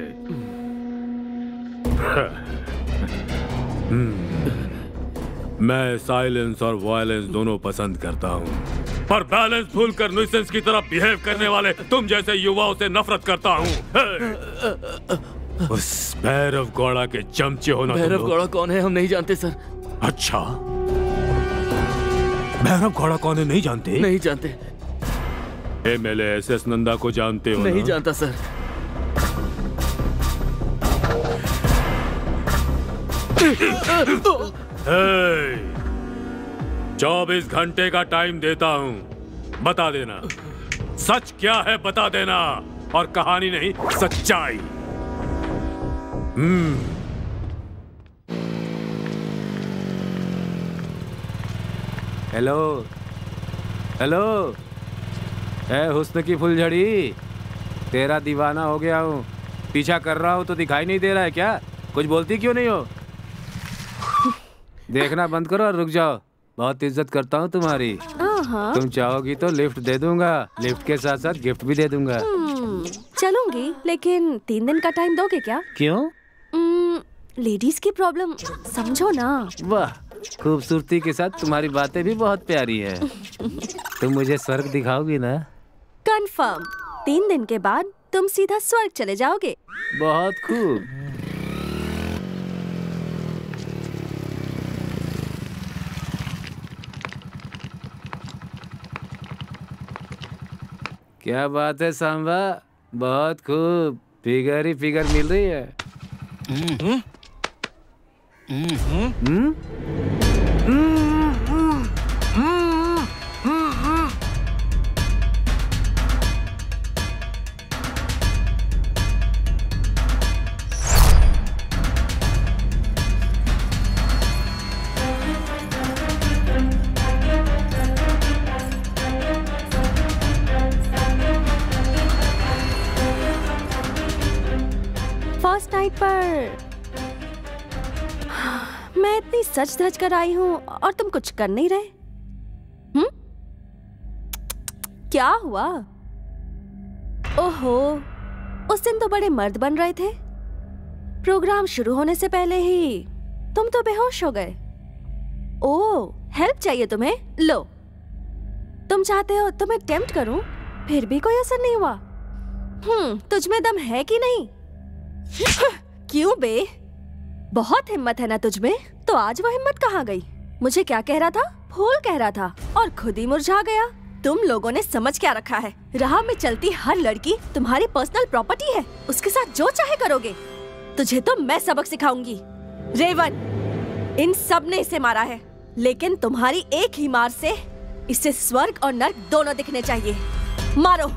मैं साइलेंस और वायलेंस दोनों पसंद करता हूँ, पर बैलेंस भूलकर न्यूसेंस की तरह बिहेव करने वाले तुम जैसे युवाओं से नफरत करता हूँ। उस भैरव गौड़ा के चमचे हो ना। भैरव गौड़ा कौन है? हम नहीं जानते सर। अच्छा, भैरव गौड़ा कौन है नहीं जानते? नहीं जानते। एमएलए एसएस नंदा को जानते हो? नहीं जानता सर। 24 घंटे का टाइम देता हूँ, बता देना सच क्या है, बता देना, और कहानी नहीं सच्चाई। हेलो हेलो, ए हुस्न की फुलझड़ी, तेरा दीवाना हो गया हूँ। पीछा कर रहा हूँ तो दिखाई नहीं दे रहा है क्या? कुछ बोलती क्यों नहीं हो? देखना बंद करो और रुक जाओ। बहुत इज्जत करता हूँ तुम्हारी। तुम चाहोगी तो लिफ्ट दे दूंगा, लिफ्ट के साथ साथ गिफ्ट भी दे दूंगा। चलूंगी, लेकिन 3 दिन का टाइम दोगे क्या? क्यों? लेडीज की प्रॉब्लम समझो ना। वाह, खूबसूरती के साथ तुम्हारी बातें भी बहुत प्यारी है। तुम मुझे स्वर्ग दिखाओगी ना? कंफर्म। 3 दिन के बाद तुम सीधा स्वर्ग चले जाओगे। बहुत खूब। क्या बात है सांबा, बहुत खूब। फिगर ही फिगर मिल रही है। फर्स्ट नाइट पर मैं इतनी सच धज कर आई हूँ और तुम कुछ कर नहीं रहे। क्या हुआ? ओहो, उस दिन तो बड़े मर्द बन रहे थे। प्रोग्राम शुरू होने से पहले ही तुम तो बेहोश हो गए। ओह, हेल्प चाहिए तुम्हें? लो, तुम चाहते हो तो मैं टेम्प्ट करूं, फिर भी कोई असर नहीं हुआ। तुझमें दम है कि नहीं? क्यों बे, बहुत हिम्मत है ना तुझमें? तो आज वो हिम्मत कहाँ गई? मुझे क्या कह रहा था? फूल कह रहा था और खुद ही मुरझा गया। तुम लोगों ने समझ क्या रखा है? राह में चलती हर लड़की तुम्हारी पर्सनल प्रॉपर्टी है, उसके साथ जो चाहे करोगे। तुझे तो मैं सबक सिखाऊंगी। रेवन, इन सब ने इसे मारा है, लेकिन तुम्हारी एक ही मार से इसे स्वर्ग और नर्क दोनों दिखने चाहिए। मारो।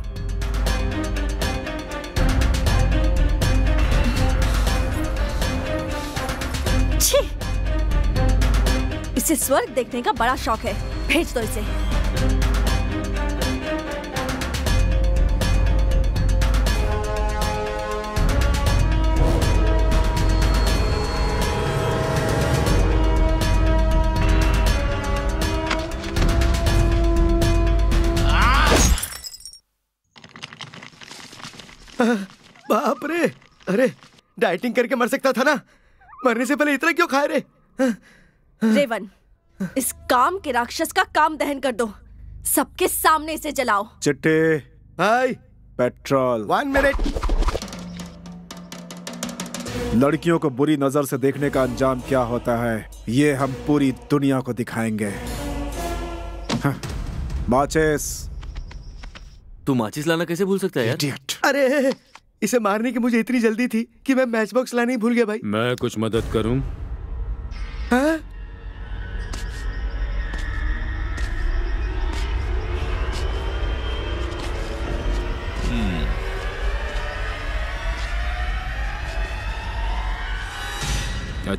इसे स्वर्ग देखने का बड़ा शौक है, भेज दो इसे। बाप रे, अरे डाइटिंग करके मर सकता था ना, मरने से पहले इतना क्यों खाए रे? रेवन, इस काम के राक्षस का काम दहन कर दो, सबके सामने इसे जलाओ। चिट्टे, हाय, पेट्रोल। 1 मिनट। लड़कियों को बुरी नजर से देखने का अंजाम क्या होता है, ये हम पूरी दुनिया को दिखाएंगे। माचिस। तू माचिस लाना कैसे भूल सकता है यार? Idiot. अरे, इसे मारने की मुझे इतनी जल्दी थी कि मैं मैच बॉक्स लाने ही भूल गया भाई। मैं कुछ मदद करूं? हाँ?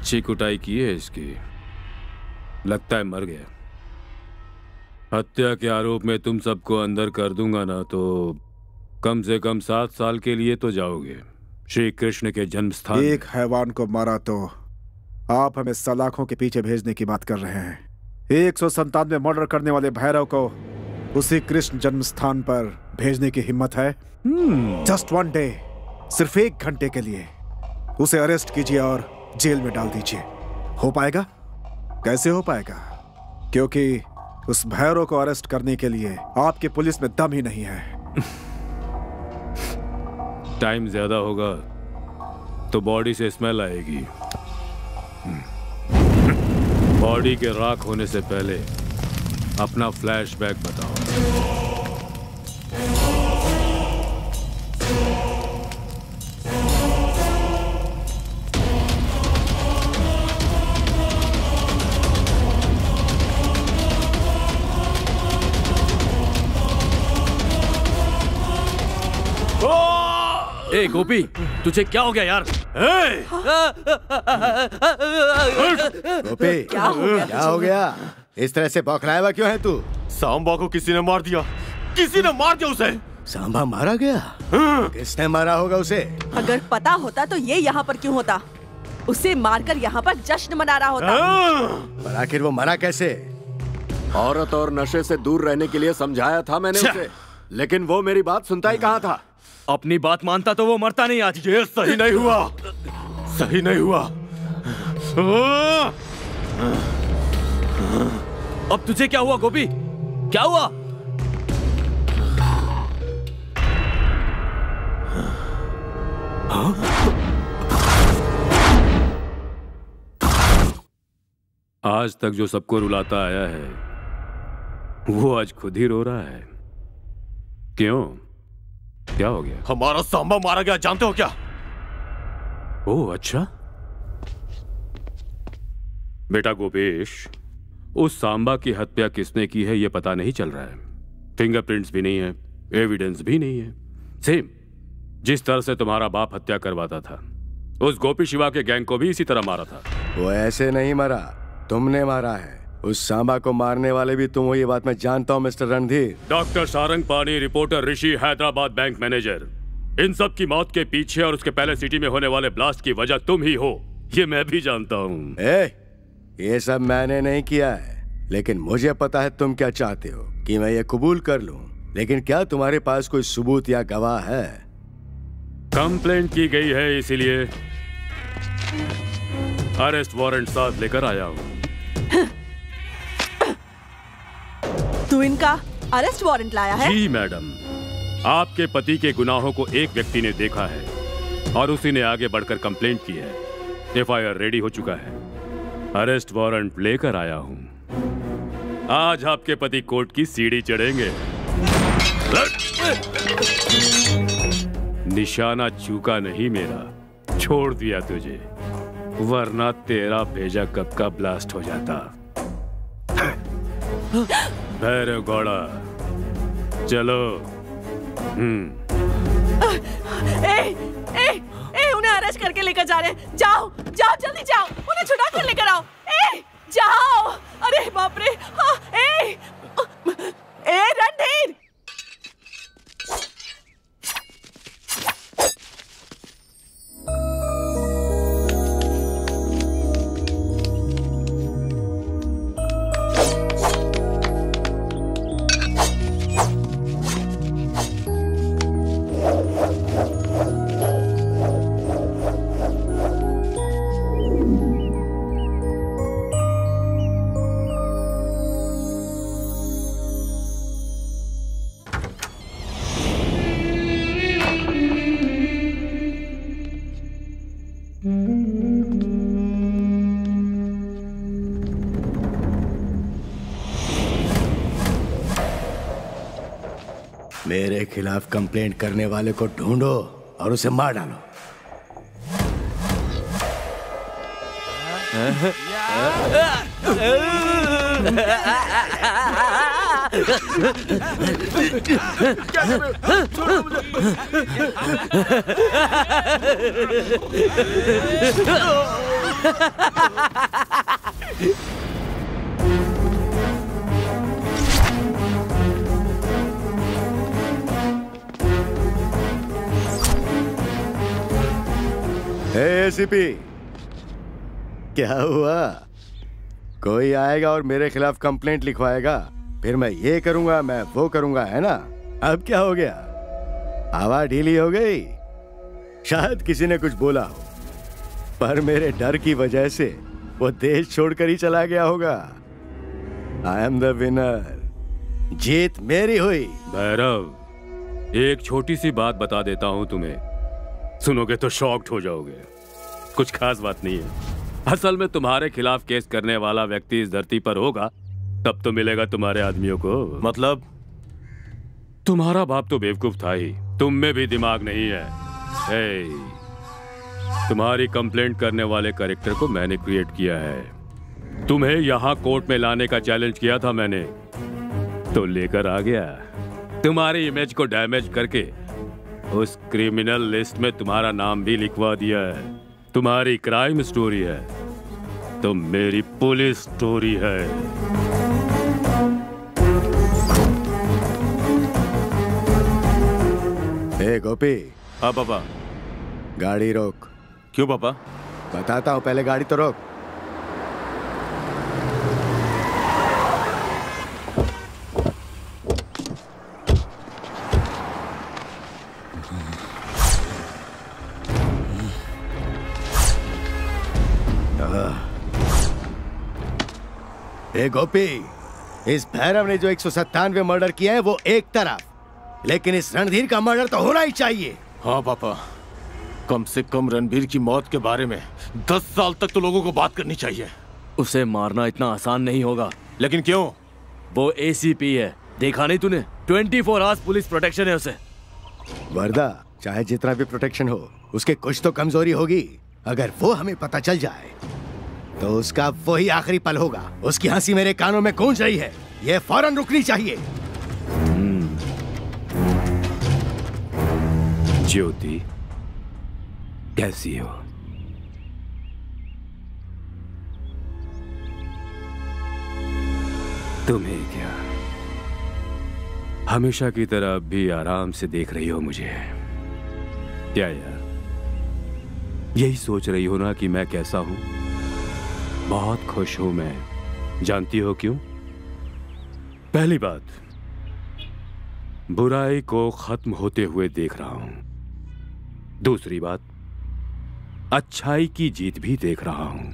अच्छी कुटाई की है इसकी। लगता है मर गया। हत्या के आरोप में तुम सबको अंदर कर दूंगा ना तो कम से कम 7 साल के लिए तो जाओगे श्री कृष्ण के जन्म स्थान। एक हैवान को मारा तो आप हमें सलाखों के पीछे भेजने की बात कर रहे हैं। 197 मर्डर करने वाले भैरव को उसी कृष्ण जन्म स्थान पर भेजने की हिम्मत है? जस्ट 1 डे, सिर्फ 1 घंटे के लिए उसे अरेस्ट कीजिए और जेल में डाल दीजिए। हो पाएगा? कैसे हो पाएगा? क्योंकि उस भैरव को अरेस्ट करने के लिए आपकी पुलिस में दम ही नहीं है। टाइम ज्यादा होगा तो बॉडी से स्मेल आएगी। बॉडी के राख होने से पहले अपना फ्लैशबैक बताओ। ए गोपी, तुझे क्या हो गया यार? गोपी, क्या हो गया? इस तरह से बौखलाया हुआ क्यों है तू? सांबा को किसी ने मार दिया। किसी ने मार दिया उसे। सांबा मारा गया? किसने मारा होगा उसे? अगर पता होता तो ये यहाँ पर क्यों होता? उसे मारकर यहाँ पर जश्न मना रहा होता। पर आखिर वो मरा कैसे? औरत और नशे से दूर रहने के लिए समझाया था मैंने उसे, लेकिन वो मेरी बात सुनता ही कहाँ था। अपनी बात मानता तो वो मरता नहीं आज। ये सही नहीं हुआ, सही नहीं हुआ। अब तुझे क्या हुआ गोपी? क्या हुआ? आज तक जो सबको रुलाता आया है वो आज खुद ही रो रहा है। क्यों? क्या हो गया? हमारा सांबा मारा गया, जानते हो क्या? ओह अच्छा। बेटा गोपेश, उस सांबा की हत्या किसने की है ये पता नहीं चल रहा है। फिंगरप्रिंट्स भी नहीं है, एविडेंस भी नहीं है। सेम जिस तरह से तुम्हारा बाप हत्या करवाता था, उस गोपी शिवा के गैंग को भी इसी तरह मारा था। वो ऐसे नहीं मरा, तुमने मारा है। उस सांबा को मारने वाले भी तुम हो, ये बात मैं जानता हूँ मिस्टर रणधीर। डॉक्टर सारंग पानी, रिपोर्टर ऋषि, हैदराबाद बैंक मैनेजर, इन सब की मौत के पीछे और उसके पहले सिटी में होने वाले ब्लास्ट की वजह तुम ही हो, ये मैं भी जानता हूँ। ये सब मैंने नहीं किया है, लेकिन मुझे पता है तुम क्या चाहते हो कि मैं ये कबूल कर लूं। लेकिन क्या तुम्हारे पास कोई सबूत या गवाह है? कंप्लेंट की गई है, इसीलिए अरेस्ट वारंट साथ लेकर आया हूँ। तू इनका अरेस्ट वारंट लाया है? जी मैडम, आपके पति के गुनाहों को एक व्यक्ति ने देखा है और उसी ने आगे बढ़कर कंप्लेंट की है। एफआईआर रेडी हो चुका है, अरेस्ट वारंट लेकर आया हूं। आज आपके पति कोर्ट की सीढ़ी चढ़ेंगे। निशाना चूका नहीं मेरा, छोड़ दिया तुझे, वरना तेरा भेजा कब का ब्लास्ट हो जाता। भैरव गौड़ा, चलो। उन्हें अरेस्ट करके लेकर जा रहे हैं। जाओ जाओ, जल्दी जाओ, उन्हें छुड़ा कर लेकर आओ। जाओ। अरे बाप रे। रणधीर, मेरे खिलाफ कंप्लेंट करने वाले को ढूंढो और उसे मार डालो। एसीपी, क्या हुआ? कोई आएगा और मेरे खिलाफ कंप्लेंट लिखवाएगा, फिर मैं ये करूंगा, मैं वो करूंगा, है ना? अब क्या हो गया? हवा ढीली हो गई? शायद किसी ने कुछ बोला हो, पर मेरे डर की वजह से वो देश छोड़कर ही चला गया होगा। आई एम द विनर, जीत मेरी हुई। भैरव, एक छोटी सी बात बता देता हूं तुम्हें, सुनोगे तो शॉक्ड हो जाओगे। कुछ खास बात नहीं है। असल में तुम्हारे खिलाफ केस करने वाला व्यक्ति इस धरती पर होगा तब तो मिलेगा तुम्हारे आदमियों को। मतलब? तुम्हारा बाप तो बेवकूफ था ही, तुम में भी दिमाग नहीं है। तुम्हारी कंप्लेंट करने वाले कैरेक्टर को मैंने क्रिएट किया है। तुम्हें यहाँ कोर्ट में लाने का चैलेंज किया था मैंने, तो लेकर आ गया। तुम्हारी इमेज को डैमेज करके उस क्रिमिनल लिस्ट में तुम्हारा नाम भी लिखवा दिया है। तुम्हारी क्राइम स्टोरी है तो मेरी पुलिस स्टोरी है। ए गोपी। हाँ पापा। गाड़ी रोक। क्यों पापा? बताता हूँ, पहले गाड़ी तो रोक। ए गोपी, इस भैरव ने जो 197 मर्डर किया है वो एक तरफ, लेकिन इस रणधीर का मर्डर तो होना ही चाहिए। हाँ पापा, कम से कम रणबीर की मौत के बारे में 10 साल तक तो लोगों को बात करनी चाहिए। उसे मारना इतना आसान नहीं होगा। लेकिन क्यों? वो एसीपी है, देखा नहीं तूने? 24 आवर्स पुलिस प्रोटेक्शन है उसे। वर्दा, चाहे जितना भी प्रोटेक्शन हो, उसके कुछ तो कमजोरी होगी। अगर वो हमें पता चल जाए तो उसका वही आखिरी पल होगा। उसकी हंसी मेरे कानों में गूंज रही है, ये फौरन रुकनी चाहिए। ज्योति, कैसी हो? तुम्हें क्या, हमेशा की तरह अब भी आराम से देख रही हो मुझे? क्या यार, यही सोच रही हो ना कि मैं कैसा हूं? बहुत खुश हूं मैं। जानती हो क्यों? पहली बात, बुराई को खत्म होते हुए देख रहा हूं। दूसरी बात, अच्छाई की जीत भी देख रहा हूं।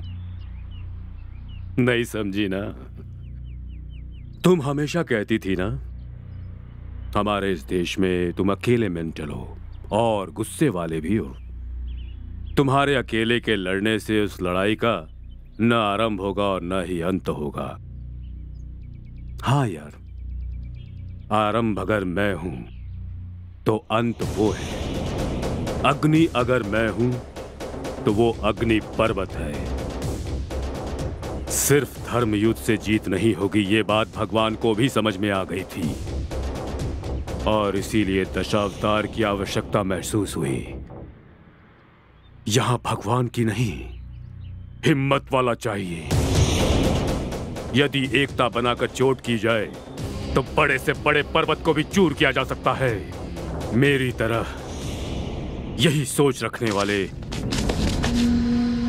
नहीं समझी ना? तुम हमेशा कहती थी ना, हमारे इस देश में तुम अकेले मेंटल हो और गुस्से वाले भी हो। तुम्हारे अकेले के लड़ने से उस लड़ाई का न आरंभ होगा और न ही अंत होगा। हाँ यार, आरंभ अगर मैं हूं तो अंत वो है। अग्नि अगर मैं हूं तो वो अग्नि पर्वत है। सिर्फ धर्म युद्ध से जीत नहीं होगी, ये बात भगवान को भी समझ में आ गई थी और इसीलिए दशावतार की आवश्यकता महसूस हुई। यहां भगवान की नहीं, हिम्मत वाला चाहिए। यदि एकता बनाकर चोट की जाए तो बड़े से बड़े पर्वत को भी चूर किया जा सकता है। मेरी तरह यही सोच रखने वाले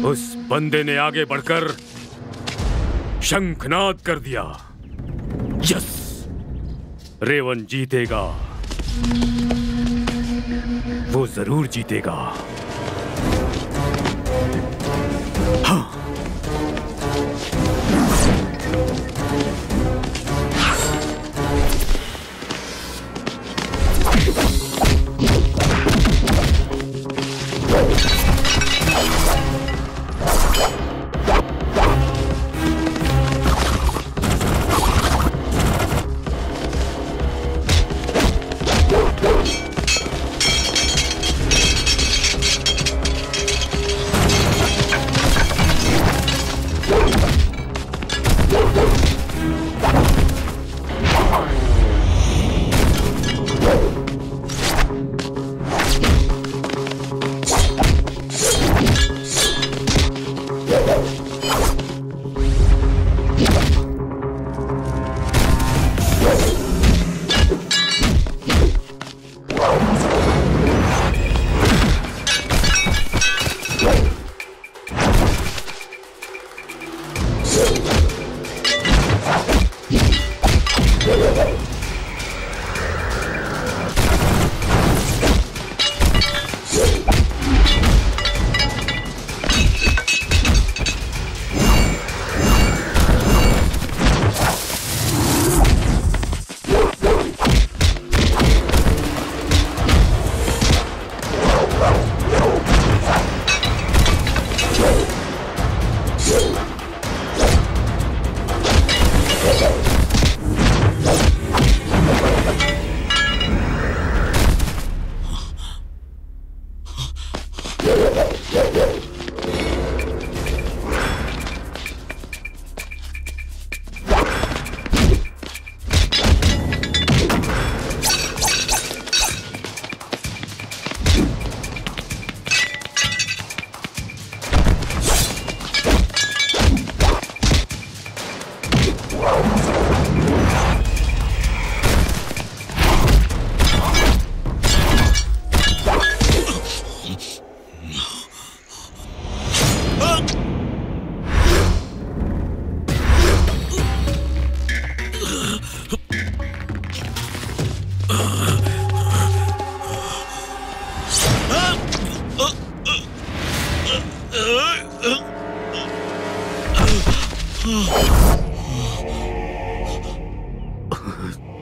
उस बंदे ने आगे बढ़कर शंखनाद कर दिया। यस, रेवन जीतेगा, वो जरूर जीतेगा। हाँ।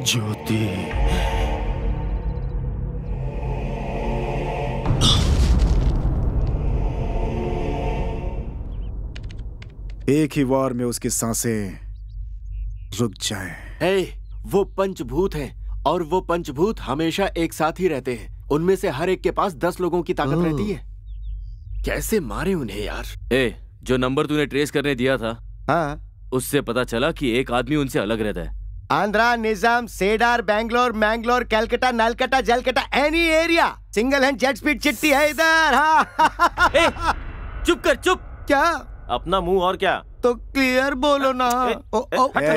ज्योति। एक ही वार में उसकी सांसें रुक जाएं। वो पंचभूत हैं और वो पंचभूत हमेशा एक साथ ही रहते हैं। उनमें से हर एक के पास 10 लोगों की ताकत रहती है। कैसे मारे उन्हें यार? जो नंबर तूने ट्रेस करने दिया था, हाँ, उससे पता चला कि एक आदमी उनसे अलग रहता है। आंध्रा, निजाम, सेडार, बैंगलोर, मैंगलोर, कैलकाटा, नलकटा, जलकटा, any area, single hand jet speed चिट्ठी है इधर। हाँ। चुप कर, चुप। क्या? अपना मुंह और क्या? तो क्लियर बोलो ना।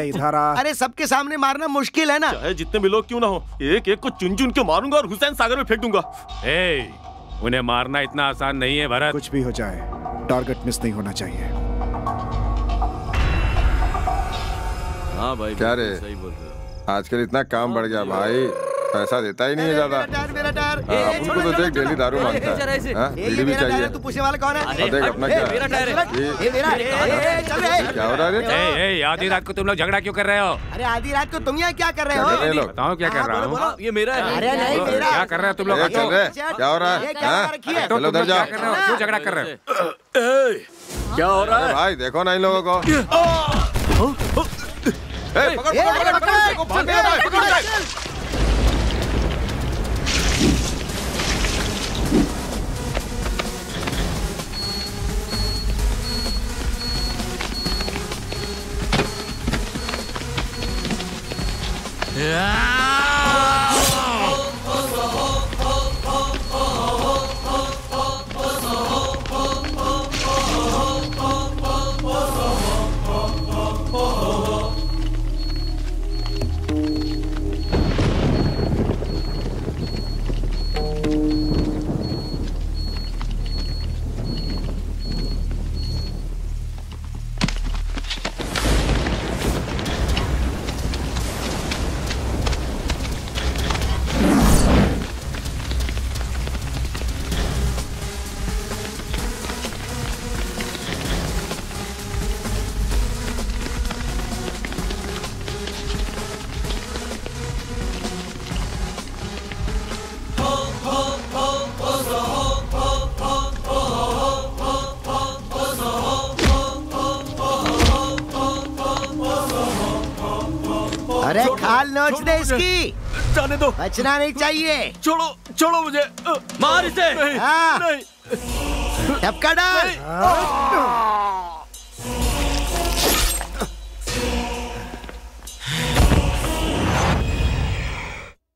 इधर आ। अरे सबके सामने मारना मुश्किल है ना। चाहे जितने भी लोग क्यों ना हो, एक एक को चुन चुन के मारूंगा और हुसैन सागर में फेंक दूंगा। उन्हें मारना इतना आसान नहीं है भरत। कुछ भी हो जाए, टारगेट मिस नहीं होना चाहिए। हाँ भाई, क्या रे? सही बोल रहे हो। आजकल इतना काम बढ़ गया भाई, पैसा देता ही नहीं है ज्यादा। उनको तो देख डेली दारू मांगता है। बीड़ी भी चाहिए। तू पूछने वाला कौन है? देख अपना क्या क्या हो रहा है? आधी रात को तुम लोग झगड़ा क्यों कर रहे हो? अरे आधी रात को तुम यहाँ क्या कर रहे हो? बताओ क्या कर रहा हूँ? ये मेरा है। अरे नहीं मेरा। क्या कर रहे हो तुम लोग? क्या हो रहा है? चलो उधर जाओ। क्यों झगड़ा कर रहे हो? क्या हो रहा है भाई? देखो ना इन लोगों को। अरे खाल नोच दे इसकी। जाने दो, बचना नहीं चाहिए। छोड़ो छोड़ो मुझे। मार इसे। टपका डाल।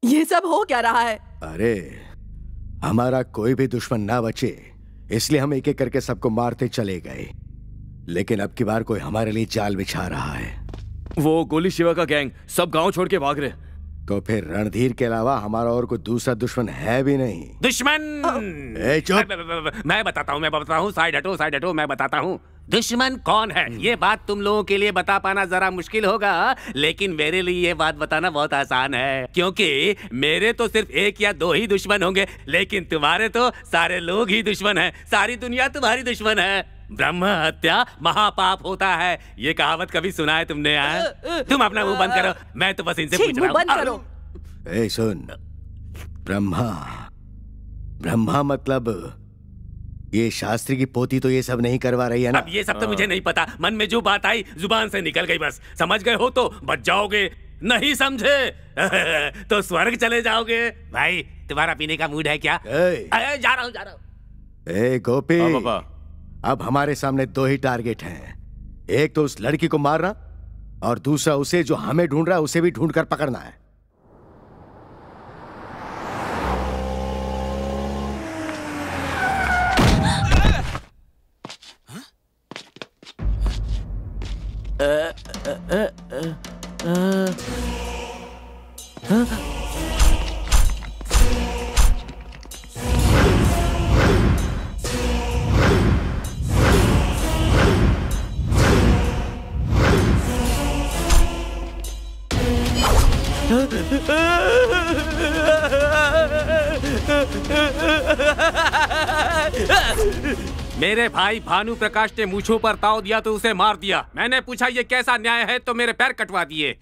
ये सब हो क्या रहा है? अरे हमारा कोई भी दुश्मन ना बचे, इसलिए हम एक एक करके सबको मारते चले गए। लेकिन अब की बार कोई हमारे लिए जाल बिछा रहा है। वो गोली शिवा का गैंग सब गांव छोड़ के भाग रहे। तो फिर रणधीर के अलावा हमारा और कोई दूसरा दुश्मन है भी नहीं। दुश्मन? चुप। मैं बताता हूँ। साइड हटो, मैं बताता हूँ। दुश्मन कौन है ये बात तुम लोगों के लिए बता पाना जरा मुश्किल होगा, लेकिन मेरे लिए ये बात बताना बहुत आसान है, क्योंकि मेरे तो सिर्फ एक या दो ही दुश्मन होंगे, लेकिन तुम्हारे तो सारे लोग ही दुश्मन हैं। सारी दुनिया तुम्हारी दुश्मन है। ब्रह्म हत्या महापाप होता है, ये कहावत कभी सुना है तुमने? तुम अपना मुंह बंद करो, मैं तो बस इनसे पूछ रहा हूँ। ए सुन, ब्रह्मा मतलब ये शास्त्री की पोती तो ये सब नहीं करवा रही है ना? अब ये सब तो मुझे नहीं पता, मन में जो बात आई जुबान से निकल गई बस। समझ गए हो तो बच जाओगे, नहीं समझे तो स्वर्ग चले जाओगे। भाई तुम्हारा पीने का मूड है क्या? जा रहा हूँ। ए गोपी, अब हमारे सामने दो ही टारगेट हैं। एक तो उस लड़की को मारना और दूसरा उसे जो हमें ढूंढ रहा है उसे भी ढूंढ कर पकड़ना है। मेरे भाई भानु प्रकाश ने मूंछों पर ताव दिया तो उसे मार दिया। मैंने पूछा ये कैसा न्याय है तो मेरे पैर कटवा दिए।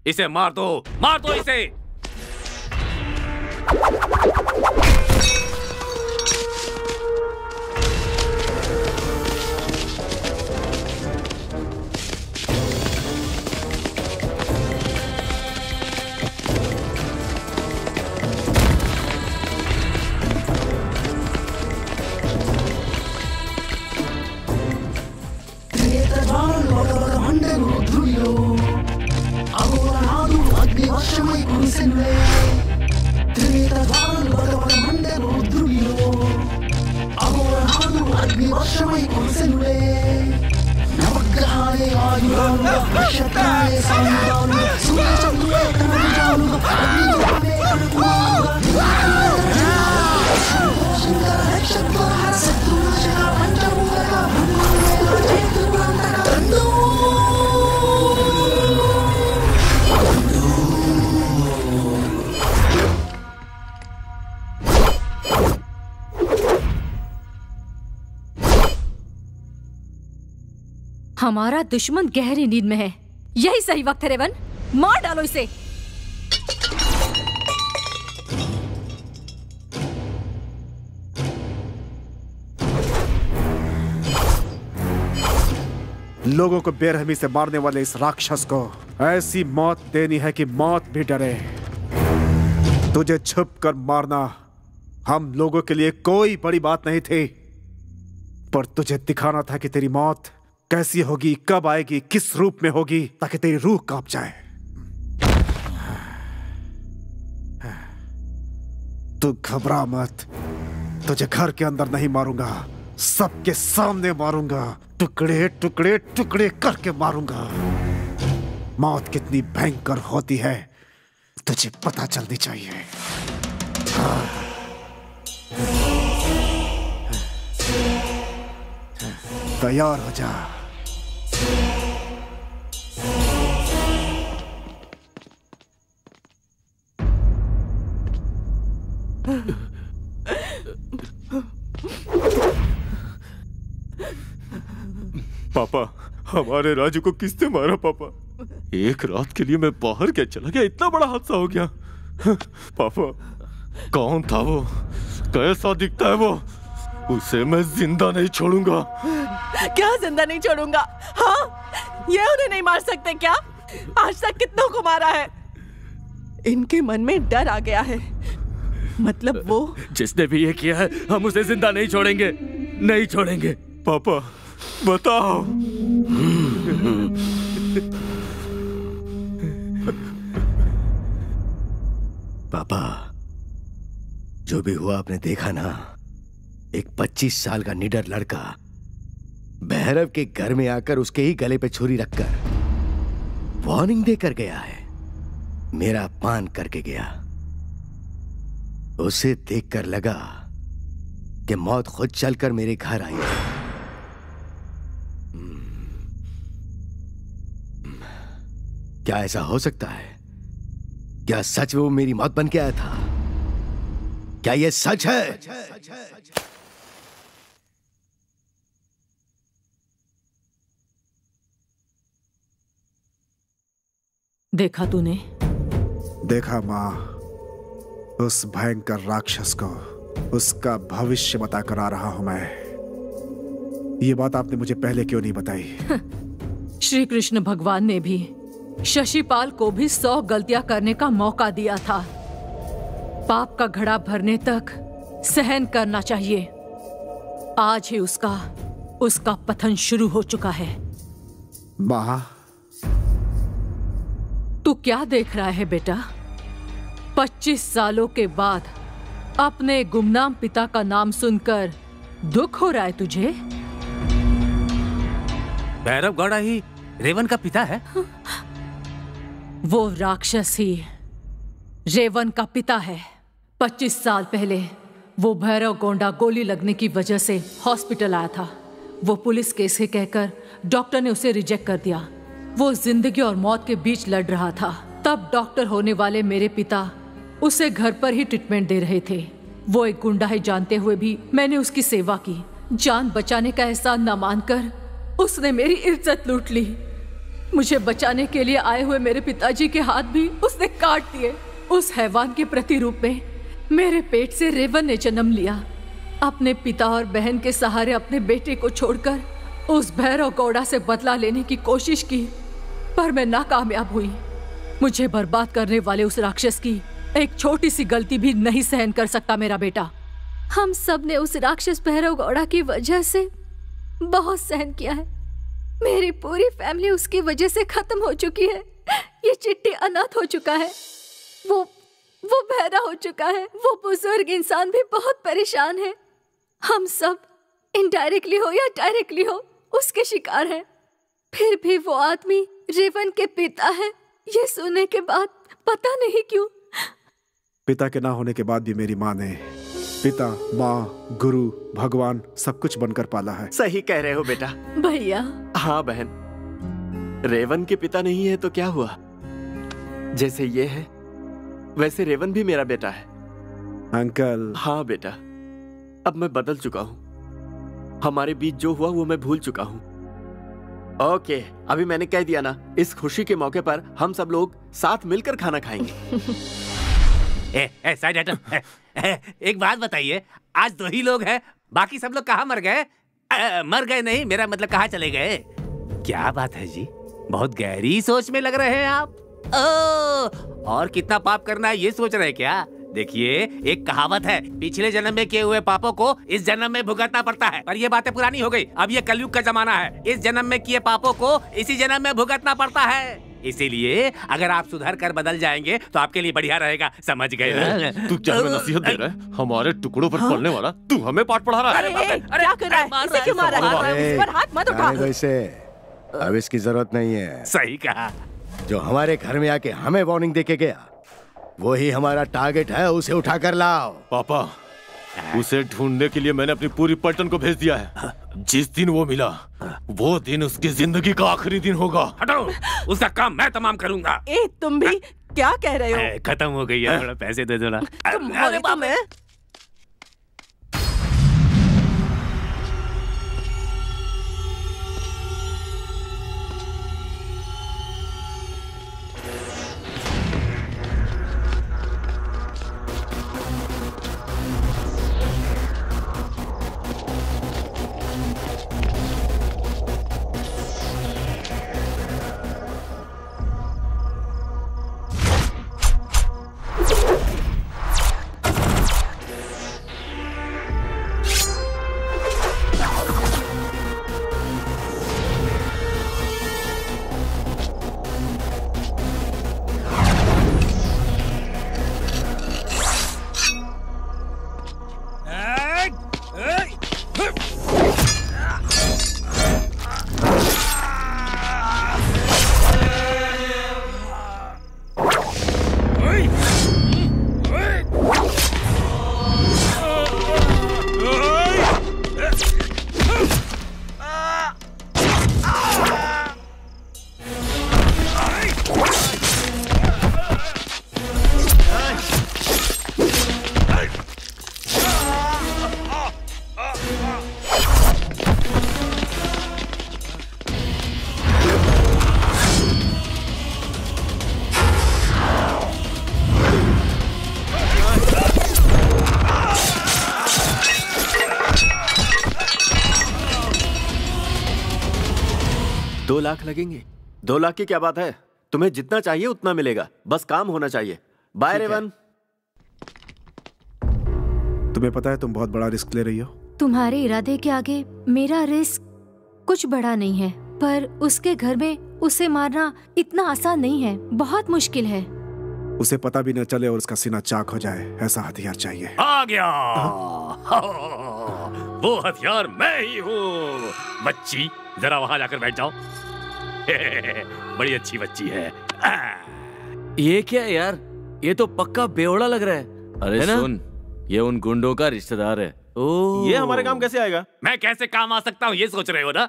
इसे मार दो इसे। हमारा दुश्मन गहरी नींद में है। यही सही वक्त है रेवन, मार डालो इसे। लोगों को बेरहमी से मारने वाले इस राक्षस को ऐसी मौत देनी है कि मौत भी डरे। तुझे छुप कर मारना हम लोगों के लिए कोई बड़ी बात नहीं थी, पर तुझे दिखाना था कि तेरी मौत कैसी होगी, कब आएगी, किस रूप में होगी, ताकि तेरी रूह कांप जाए। तू घबरा मत, तुझे घर के अंदर नहीं मारूंगा, सबके सामने मारूंगा, टुकड़े टुकड़े टुकड़े करके मारूंगा। मौत कितनी भयंकर होती है तुझे पता चलनी चाहिए। तैयार हो जा। पापा, हमारे राजू को किसने मारा पापा? एक रात के लिए मैं बाहर क्या चला गया, इतना बड़ा हादसा हो गया। पापा, कौन था वो, कैसा दिखता है वो? उसे मैं जिंदा नहीं छोड़ूंगा। क्या जिंदा नहीं छोड़ूंगा? हाँ, ये उन्हें नहीं मार सकते क्या? आज तक कितनों को मारा है। इनके मन में डर आ गया है। मतलब वो जिसने भी ये किया है, हम उसे जिंदा नहीं छोड़ेंगे, नहीं छोड़ेंगे। पापा बताओ। पापा, जो भी हुआ आपने देखा ना। एक 25 साल का निडर लड़का भैरव के घर में आकर उसके ही गले पे छुरी रखकर वार्निंग देकर गया है। मेरा अपमान करके गया। उसे देखकर लगा कि मौत खुद चलकर मेरे घर आई है। क्या ऐसा हो सकता है? क्या सच में वो मेरी मौत बन के आया था? क्या ये सच है? देखा तूने? देखा माँ, उस भयंकर राक्षस को उसका भविष्य बताकर आ रहा हूं मैं। ये बात आपने मुझे पहले क्यों नहीं बताई? श्री कृष्ण भगवान ने भी शशिपाल को भी 100 गलतियां करने का मौका दिया था। पाप का घड़ा भरने तक सहन करना चाहिए। आज ही उसका पतन शुरू हो चुका है। माँ, तू क्या देख रहा है बेटा? 25 सालों के बाद अपने गुमनाम पिता का नाम सुनकर दुख हो रहा है तुझे? भैरव गौड़ा ही रेवन का पिता है? वो राक्षस ही रेवन का पिता है। 25 साल पहले वो भैरव गोंडा गोली लगने की वजह से हॉस्पिटल आया था। वो पुलिस केस है कहकर डॉक्टर ने उसे रिजेक्ट कर दिया। वो जिंदगी और मौत के बीच लड़ रहा था। तब डॉक्टर होने वाले मेरे पिता उसे घर पर ही ट्रीटमेंट दे रहे थे। वो एक गुंडा है जानते हुए भी मैंने उसकी सेवा की। जान बचाने का एहसान न मानकर उसने मेरी इज्जत लूट ली। मुझे बचाने के लिए आए हुए मेरे पिताजी के हाथ भी उसने काट दिए। उस हैवान के प्रतिरूप में मेरे पेट से रेवन ने जन्म लिया। अपने पिता और बहन के सहारे अपने बेटे को छोड़कर उस भैरव गौड़ा से बदला लेने की कोशिश की, पर मैं नाकामयाब हुई। मुझे बर्बाद करने वाले उस राक्षस की एक छोटी सी गलती भी नहीं सहन कर सकता मेरा बेटा। हम सब ने उस राक्षस भैरव गौड़ा की वजह से बहुत सहन किया है। मेरी पूरी फैमिली उसकी वजह से खत्म हो चुकी है। ये चिट्टी अनाथ हो चुका है। वो बहरा हो चुका है। वो बुजुर्ग इंसान भी बहुत परेशान है। हम सब इनडायरेक्टली हो या डायरेक्टली हो उसके शिकार हैं। फिर भी वो आदमी रेवन के पिता है, ये सुनने के बाद पता नहीं क्यों। पिता के ना होने के बाद भी मेरी माँ ने पिता, माँ, गुरु, भगवान सब कुछ बनकर पाला है। सही कह रहे हो बेटा। भैया। हाँ बहन, रेवन के पिता नहीं है तो क्या हुआ? जैसे ये है वैसे रेवन भी मेरा बेटा है। अंकल। हाँ बेटा, अब मैं बदल चुका हूँ। हमारे बीच जो हुआ वो मैं भूल चुका हूँ। ओके, अभी मैंने कह दिया ना, इस खुशी के मौके पर हम सब लोग साथ मिलकर खाना खाएंगे। साइड एक बात बताइए, आज 2 ही लोग हैं, बाकी सब लोग कहाँ मर गए? मर गए नहीं, मेरा मतलब कहाँ चले गए? क्या बात है जी, बहुत गहरी सोच में लग रहे हैं आप। और कितना पाप करना है ये सोच रहे हैं क्या? देखिए, एक कहावत है, पिछले जन्म में किए हुए पापों को इस जन्म में भुगतना पड़ता है। पर ये बातें पुरानी हो गई, अब ये कलयुग का जमाना है। इस जन्म में किए पापों को इसी जन्म में भुगतना पड़ता है। इसीलिए अगर आप सुधर कर बदल जाएंगे तो आपके लिए बढ़िया रहेगा। समझ गए ना? तू क्या हमें नसीहत दे रहा है? हमारे टुकड़ों पर पड़ने वाला तू हमें पाठ पढ़ा रहा है? अरे क्या कर रहा है? इसे क्यों मार रहा है? उस पर हाथ मत उठा। अब इसकी जरूरत नहीं है। सही कहा। जो हमारे घर में आके हमें वार्निंग देके गया वही हमारा टारगेट है, उसे उठा कर लाओ। पापा, उसे ढूंढने के लिए मैंने अपनी पूरी पलटन को भेज दिया है। जिस दिन वो मिला वो दिन उसकी जिंदगी का आखिरी दिन होगा। हटो, उसका काम मैं तमाम करूंगा। तुम भी क्या कह रहे हो? खत्म हो गई है, थोड़ा पैसे दे दो ना। अरे बाप रे। लाख लगेंगे। 2 लाख की क्या बात है? तुम्हें जितना चाहिए उतना मिलेगा, बस काम होना चाहिए। बाय रेवन। तुम्हें पता है तुम बहुत बड़ा रिस्क ले रही हो। तुम्हारे इरादे के आगे मेरा रिस्क कुछ बड़ा नहीं है, पर उसके घर में उसे मारना इतना आसान नहीं है, बहुत मुश्किल है। उसे पता भी न चले और उसका सीना चाक हो जाए, ऐसा हथियार चाहिए। आ गया। वो हथियार मैं ही हूँ। बच्ची, जरा वहां जाकर बैठ जाओ। बड़ी अच्छी बच्ची है। ये क्या है यार, ये तो पक्का बेवड़ा लग रहा है। अरे सुन, ये उन गुंडों का रिश्तेदार है। ओ, ये हमारे काम कैसे आएगा? मैं कैसे काम आ सकता हूँ ये सोच रहे हो ना?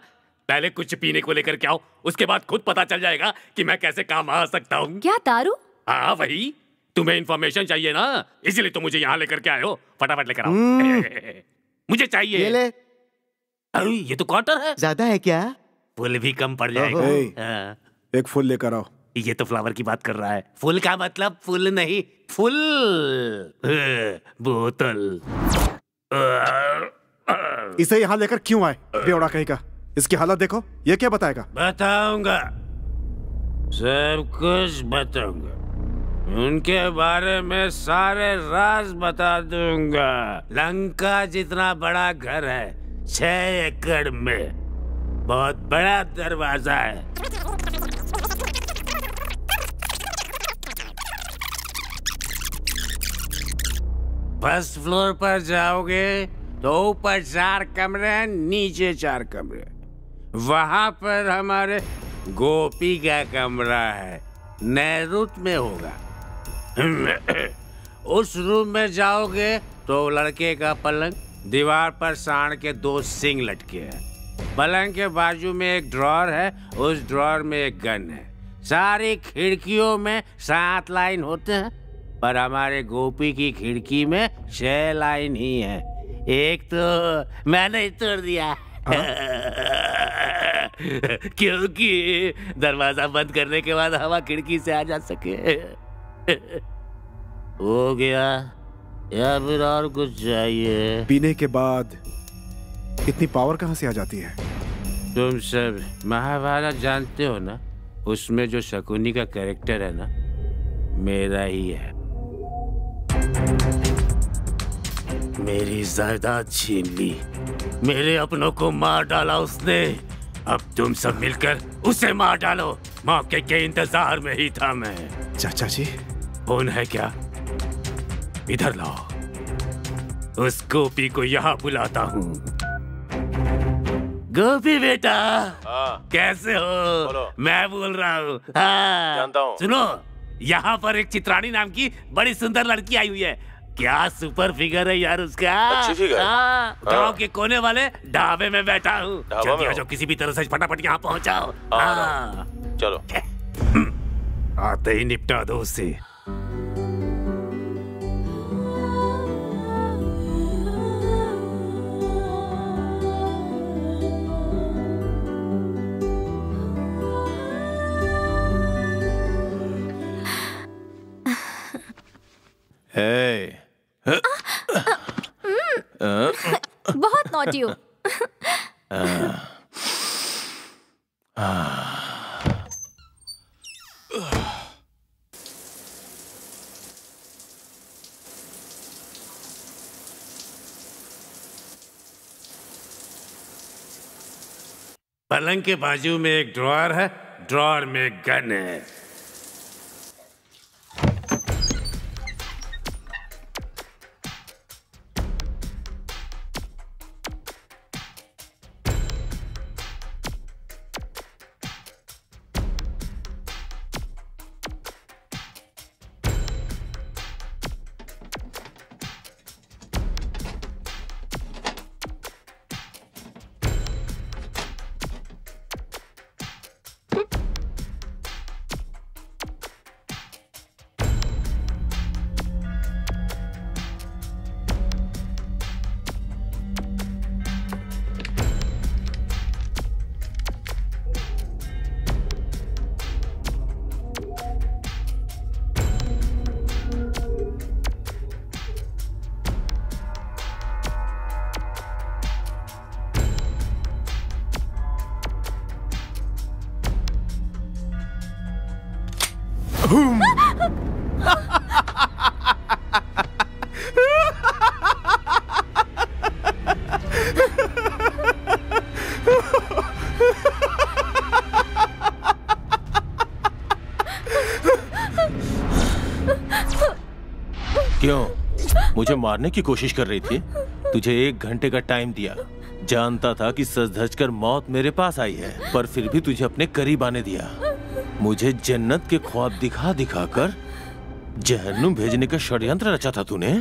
पहले कुछ पीने को लेकर के आओ, उसके बाद खुद पता चल जाएगा कि मैं कैसे काम आ सकता हूँ। क्या दारू? हाँ वही, तुम्हें इंफॉर्मेशन चाहिए ना, इसलिए तो मुझे यहाँ लेकर के आए हो। फटाफट लेकर आओ। मुझे चाहिए। ये ले। अरे ये तो क्वार्टर है। ज्यादा है क्या? फुल भी कम पड़ जाएगा। एक फुल लेकर आओ। ये तो फ्लावर की बात कर रहा है। फुल का मतलब फुल नहीं, फुल बोतल। इसे यहाँ लेकर क्यों आए बेवड़ा कहेगा? इसकी हालत देखो, ये क्या बताएगा? बताऊंगा, सब कुछ बताऊंगा। उनके बारे में सारे राज बता दूंगा। लंका जितना बड़ा घर है, 6 एकड़ में, बहुत बड़ा दरवाजा है। फर्स्ट फ्लोर पर जाओगे तो ऊपर 4 कमरे, नीचे 4 कमरे। वहां पर हमारे गोपी का कमरा है, नए रूट में होगा। उस रूम में जाओगे तो लड़के का पलंग, दीवार पर सांड के 2 सींग लटके हैं। पलंग के बाजू में एक ड्रॉर है, उस ड्रॉर में एक गन है। सारी खिड़कियों में 7 लाइन होते हैं, पर हमारे गोपी की खिड़की में 6 लाइन ही है। एक तो मैंने तोड़ दिया क्योंकि दरवाजा बंद करने के बाद हवा खिड़की से आ जा सके। हो गया या फिर और कुछ चाहिए? पीने के बाद इतनी पावर कहाँ से आ जाती है? तुम सब महाभारत जानते हो ना, उसमें जो शकुनी का कैरेक्टर है ना, मेरा ही है। मेरी जायदाद छीन ली, मेरे अपनों को मार डाला उसने। अब तुम सब मिलकर उसे मार डालो। मौके के इंतजार में ही था मैं। चाचा जी, फोन है क्या? इधर लाओ, उस गोपी को यहाँ बुलाता हूँ। गोपी बेटा, कैसे हो? मैं बोल रहा हूँ। हाँ, जानता हूँ। सुनो, यहाँ पर एक चित्राणी नाम की बड़ी सुंदर लड़की आई हुई है। क्या सुपर फिगर है यार उसका। अच्छी फिगर। गाँव के कोने वाले ढाबे में बैठा हूँ। जल्दी आ जाओ, किसी भी तरह से फटाफट यहाँ पहुँचाओ। हाँ, चलो। आते ही निपटा दो उससे। बहुत नॉटी हो। पलंग के बाजू में एक ड्रॉअर है, ड्रॉअर में एक गन है। क्यों? मुझे मारने की कोशिश कर रही थी? तुझे 1 घंटे का टाइम दिया, जानता था कि सच धज कर मौत मेरे पास आई है, पर फिर भी तुझे अपने करीब आने दिया। मुझे जन्नत के ख्वाब दिखा दिखा कर जहन्नुम भेजने का षड्यंत्र रचा था तूने।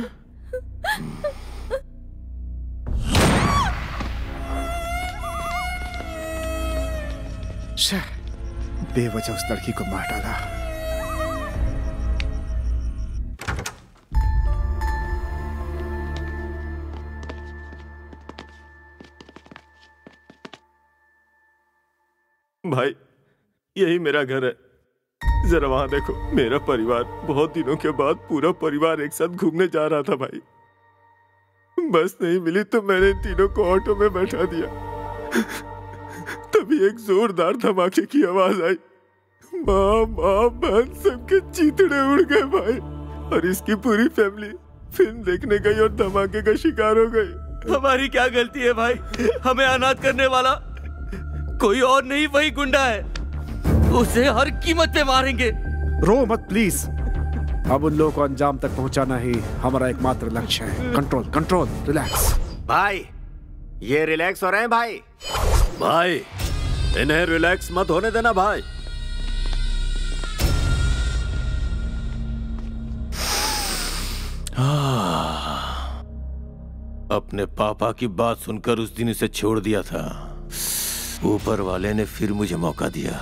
बेवजह उस लड़की को मार डाला। भाई, यही मेरा घर है। जरा वहां देखो, मेरा परिवार। बहुत दिनों के बाद पूरा परिवार एक साथ घूमने जा रहा था भाई। बस नहीं मिली तो मैंने इन तीनों को ऑटो में बैठा दिया। तभी एक जोरदार धमाके की आवाज आई। माँ बहन सबके चीथड़े उड़ गए भाई, और इसकी पूरी फैमिली फिल्म देखने गई और धमाके का शिकार हो गई। हमारी क्या गलती है भाई? हमें अनाथ करने वाला कोई और नहीं, वही गुंडा है। उसे हर कीमत पे मारेंगे। रो मत प्लीज। अब उन लोगों को अंजाम तक पहुंचाना ही हमारा एकमात्र लक्ष्य है। Control control, relax. भाई, ये रिलैक्स हो रहे हैं भाई। भाई, इन्हें रिलैक्स मत होने देना भाई। अपने पापा की बात सुनकर उस दिन इसे छोड़ दिया था। ऊपर वाले ने फिर मुझे मौका दिया।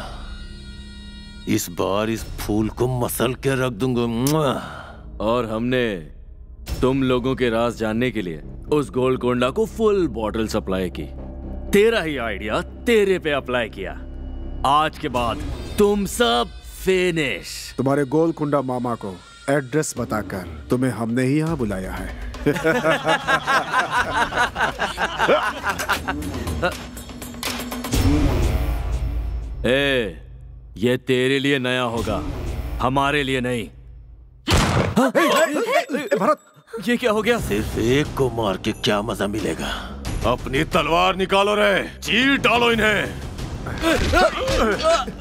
इस बार इस फूल को मसल के रख दूंगा। और हमने तुम लोगों के राज जानने के लिए उस गोलकोंडा को फुल बॉटल सप्लाई की। तेरा ही आइडिया तेरे पे अप्लाई किया। आज के बाद तुम सब फिनिश। तुम्हारे गोलकुंडा मामा को एड्रेस बताकर तुम्हें हमने ही यहाँ बुलाया है। ये तेरे लिए नया होगा, हमारे लिए नहीं। भरत, ये क्या हो गया? सिर्फ एक को मार के क्या मजा मिलेगा? अपनी तलवार निकालो रे, चीर डालो इन्हें।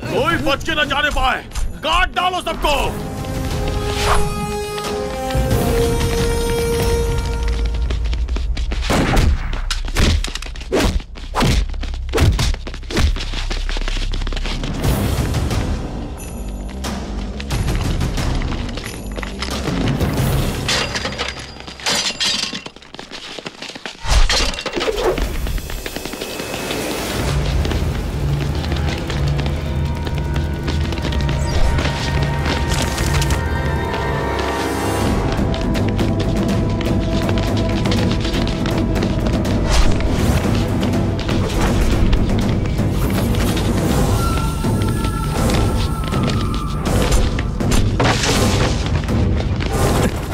कोई बच के न जाने पाए, काट डालो सबको।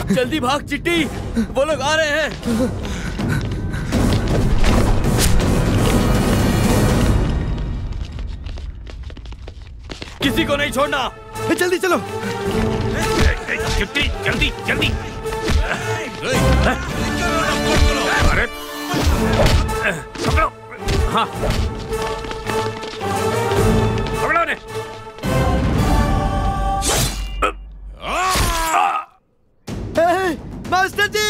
जल्दी भाग चिट्टी, वो लोग आ रहे हैं। किसी को नहीं छोड़ना। जल्दी चलो। चिट्टी, जल्दी जल्दी। अरे पकड़ो। हाँ, पकड़ो ने। मास्टर जी!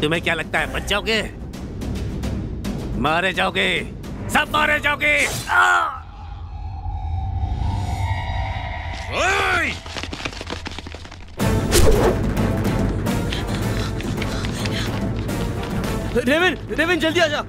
तुम्हें क्या लगता है बच जाओगे? मारे जाओगे, सब मारे जाओगे। रेविन, रेविन जल्दी आ जा।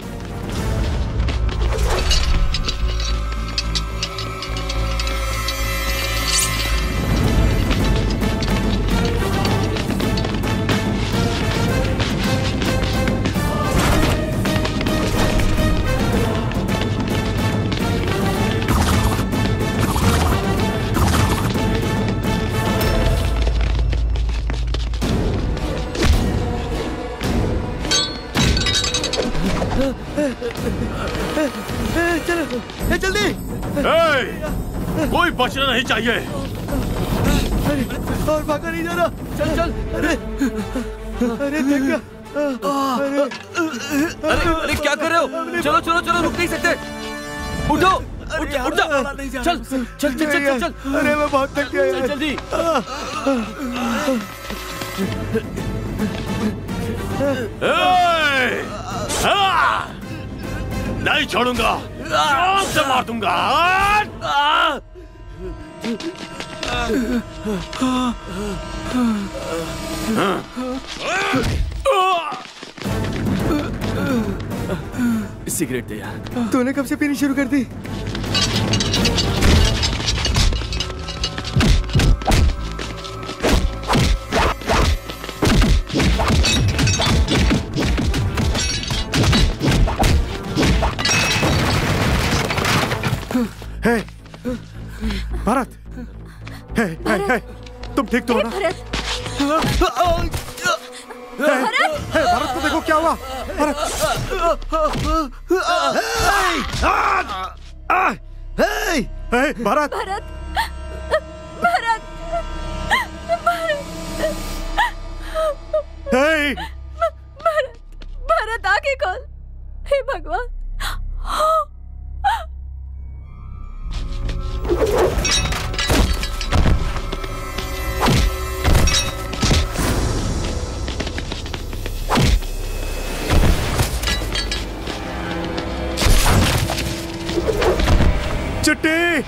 चलो जल्दी। कोई बचना नहीं चाहिए। और भागा नहीं जा रहा। चल चल। अरे देख क्या। अरे क्या कर रहे हो? चलो चलो चलो, रुक नहीं सकते। उठो, उठ जा। चल चल चल चल चल। अरे मैं बहुत थक गया। चल जल्दी। Hey! नहीं छोड़ूंगा, जान से मार दूंगा। सिगरेट दे यार। तूने कब से पीनी शुरू कर दी? हे, भरत, हे, हे, हे, तुम ठीक तो हो ना? भरत, हे, हे, भरत को देखो क्या हुआ? भरत, हे, भरत, भरत, भरत, हे, भरत, भरत आंखें खोल। हे भगवान। चिट्टी,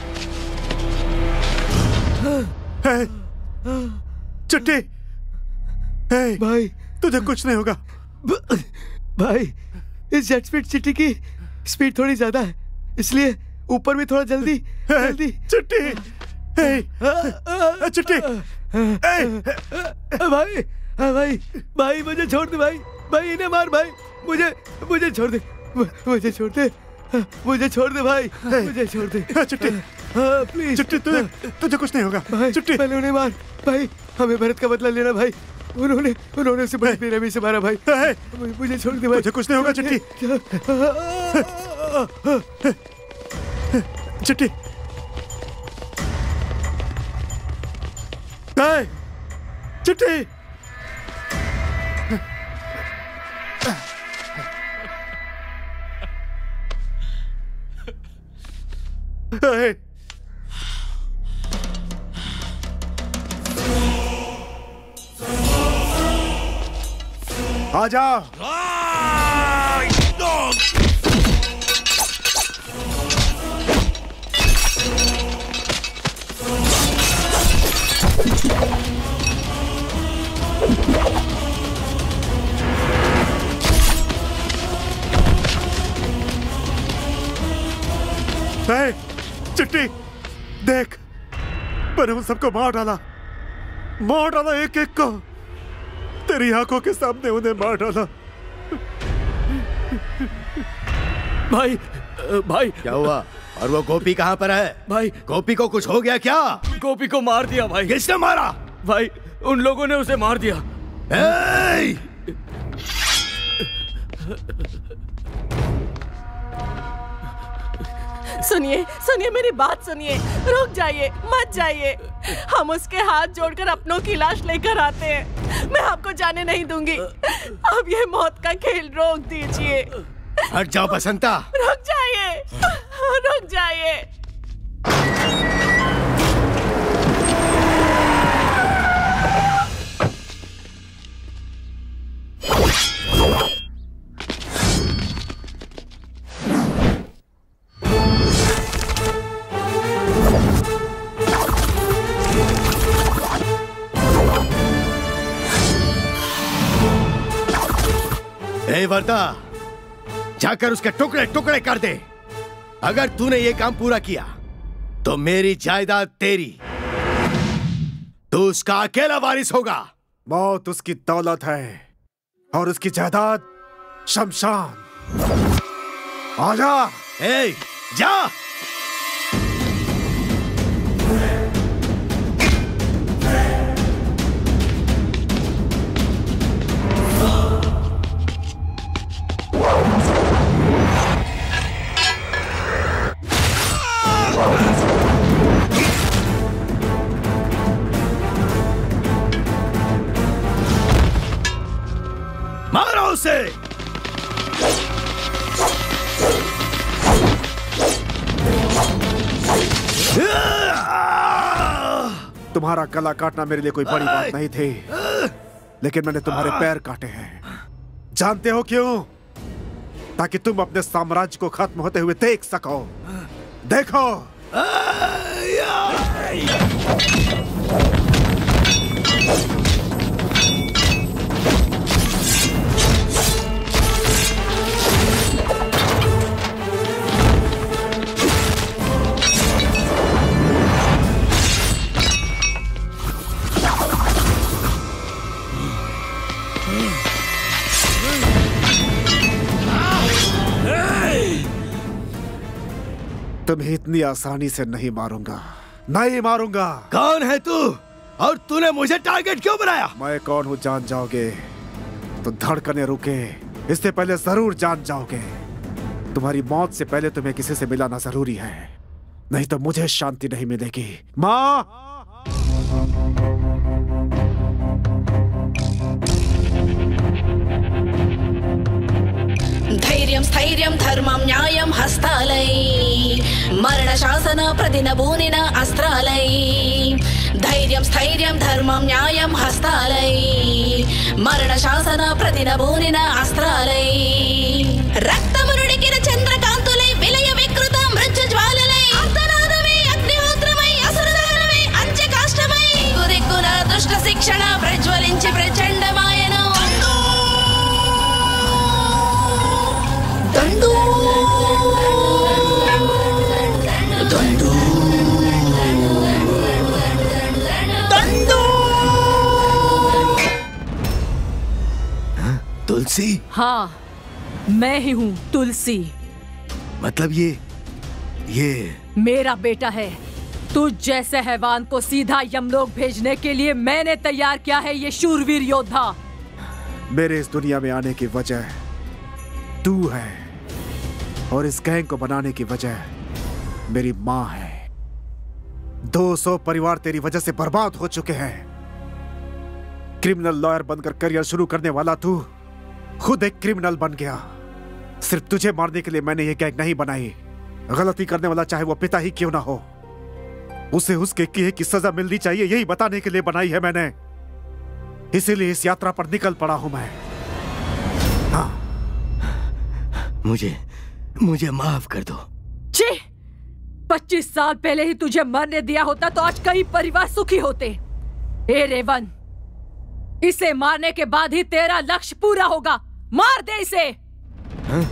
चिट्टी, भाई तुझे कुछ नहीं होगा। भाई इस जेट स्पीड चिट्टी की स्पीड थोड़ी ज्यादा है, इसलिए ऊपर भी थोड़ा जल्दी जल्दी। चिट्टी, चिट्टी, भाई भाई भाई मुझे छोड़ दे भाई, भाई इन्हें मार भाई, मुझे छोड़ दे, मुझे छोड़ दे, मुझे छोड़ दे भाई, मुझे छोड़ दे। चिट्टी, प्लीज चिट्टी, तुझे कुछ नहीं होगा भाई। चिट्टी, पहले उन्हें मार भाई, हमें भरत का बदला लेना भाई। उन्होंने उसे बड़ी बेरहमी से मारा भाई। मुझे छोड़ दे भाई, तुझे कुछ नहीं होगा चिट्टी। चिट्टी, चिट्टी, आ जाओ। चिट्टी, देख, मैंने उन सबको मार डाला एक एक को, तेरी आंखों के सामने उन्हें मार डाला। भाई, भाई क्या हुआ? और वो गोपी कहाँ पर है? भाई, गोपी को कुछ हो गया क्या? गोपी को मार दिया भाई। किसने मारा? भाई, उन लोगों ने उसे मार दिया। सुनिए सुनिए, मेरी बात सुनिए, रुक जाइए, मत जाइए। हम उसके हाथ जोड़कर अपनों की लाश लेकर आते हैं। मैं आपको जाने नहीं दूंगी। अब ये मौत का खेल रोक दीजिए। हट जाओ बसंता। रुक जाइए, रुक जाइए। ए वर्दा, जाकर उसके टुकड़े टुकड़े कर दे। अगर तूने ये काम पूरा किया तो मेरी जायदाद तेरी, तू उसका अकेला वारिस होगा। मौत उसकी दौलत है और उसकी जायदाद शमशान। आजा। ए, जा। मारो उसे। तुम्हारा गला काटना मेरे लिए कोई बड़ी बात नहीं थी, लेकिन मैंने तुम्हारे पैर काटे हैं। जानते हो क्यों? ताकि तुम अपने साम्राज्य को खत्म होते हुए देख सको। देखो। तुम्हें इतनी आसानी से नहीं मारूंगा, नहीं मारूंगा। कौन है तू और तूने मुझे टारगेट क्यों बनाया? मैं कौन हूँ जान जाओगे तो धड़कने रुके, इससे पहले जरूर जान जाओगे। तुम्हारी मौत से पहले तुम्हें किसी से मिलाना जरूरी है, नहीं तो मुझे शांति नहीं मिलेगी। माँ, धैर्यं स्थैर्यं धर्मं न्यायं हस्तालै मरणशासन प्रतिनभूनिन अस्त्रालै धैर्यं स्थैर्यं धर्मं न्यायं हस्तालै मरणशासन प्रतिनभूनिन अस्त्रालै रक्तमुरुडिकिन चंद्रकांतुलै विलय विकृत मृत्युज्वाललै आर्तनादमै अग्निहोत्रमै असुरदहनमै अंत्यकाष्ठमै दिक्कुदिक्कुन दुष्ट शिक्षण प्रज्वलिंచి प्रचंडमायन दंडू दंडू दंडू। तुलसी? हाँ, मैं ही हूँ तुलसी। मतलब ये मेरा बेटा है। तुझ जैसे हैवान को सीधा यमलोक भेजने के लिए मैंने तैयार किया है ये शूरवीर योद्धा। मेरे इस दुनिया में आने की वजह तू है और इस गैंग को बनाने की वजह मेरी माँ है। 200 परिवार तेरी वजह से बर्बाद हो चुके हैं। क्रिमिनल लॉयर बनकर करियर शुरू करने वाला तू खुद एक क्रिमिनल बन गया। सिर्फ तुझे मारने के लिए मैंने ये गैंग नहीं बनाई। गलती करने वाला चाहे वो पिता ही क्यों ना हो, उसे उसके किए की सजा मिलनी चाहिए, यही बताने के लिए बनाई है मैंने। इसीलिए इस यात्रा पर निकल पड़ा हूं मैं। हाँ। मुझे माफ कर दो। छी! 25 साल पहले ही तुझे मरने दिया होता तो आज कई परिवार सुखी होते। ए रेवन, इसे मारने के बाद ही तेरा लक्ष्य पूरा होगा। मार दे इसे। हाँ?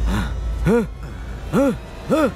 हाँ? हाँ? हाँ?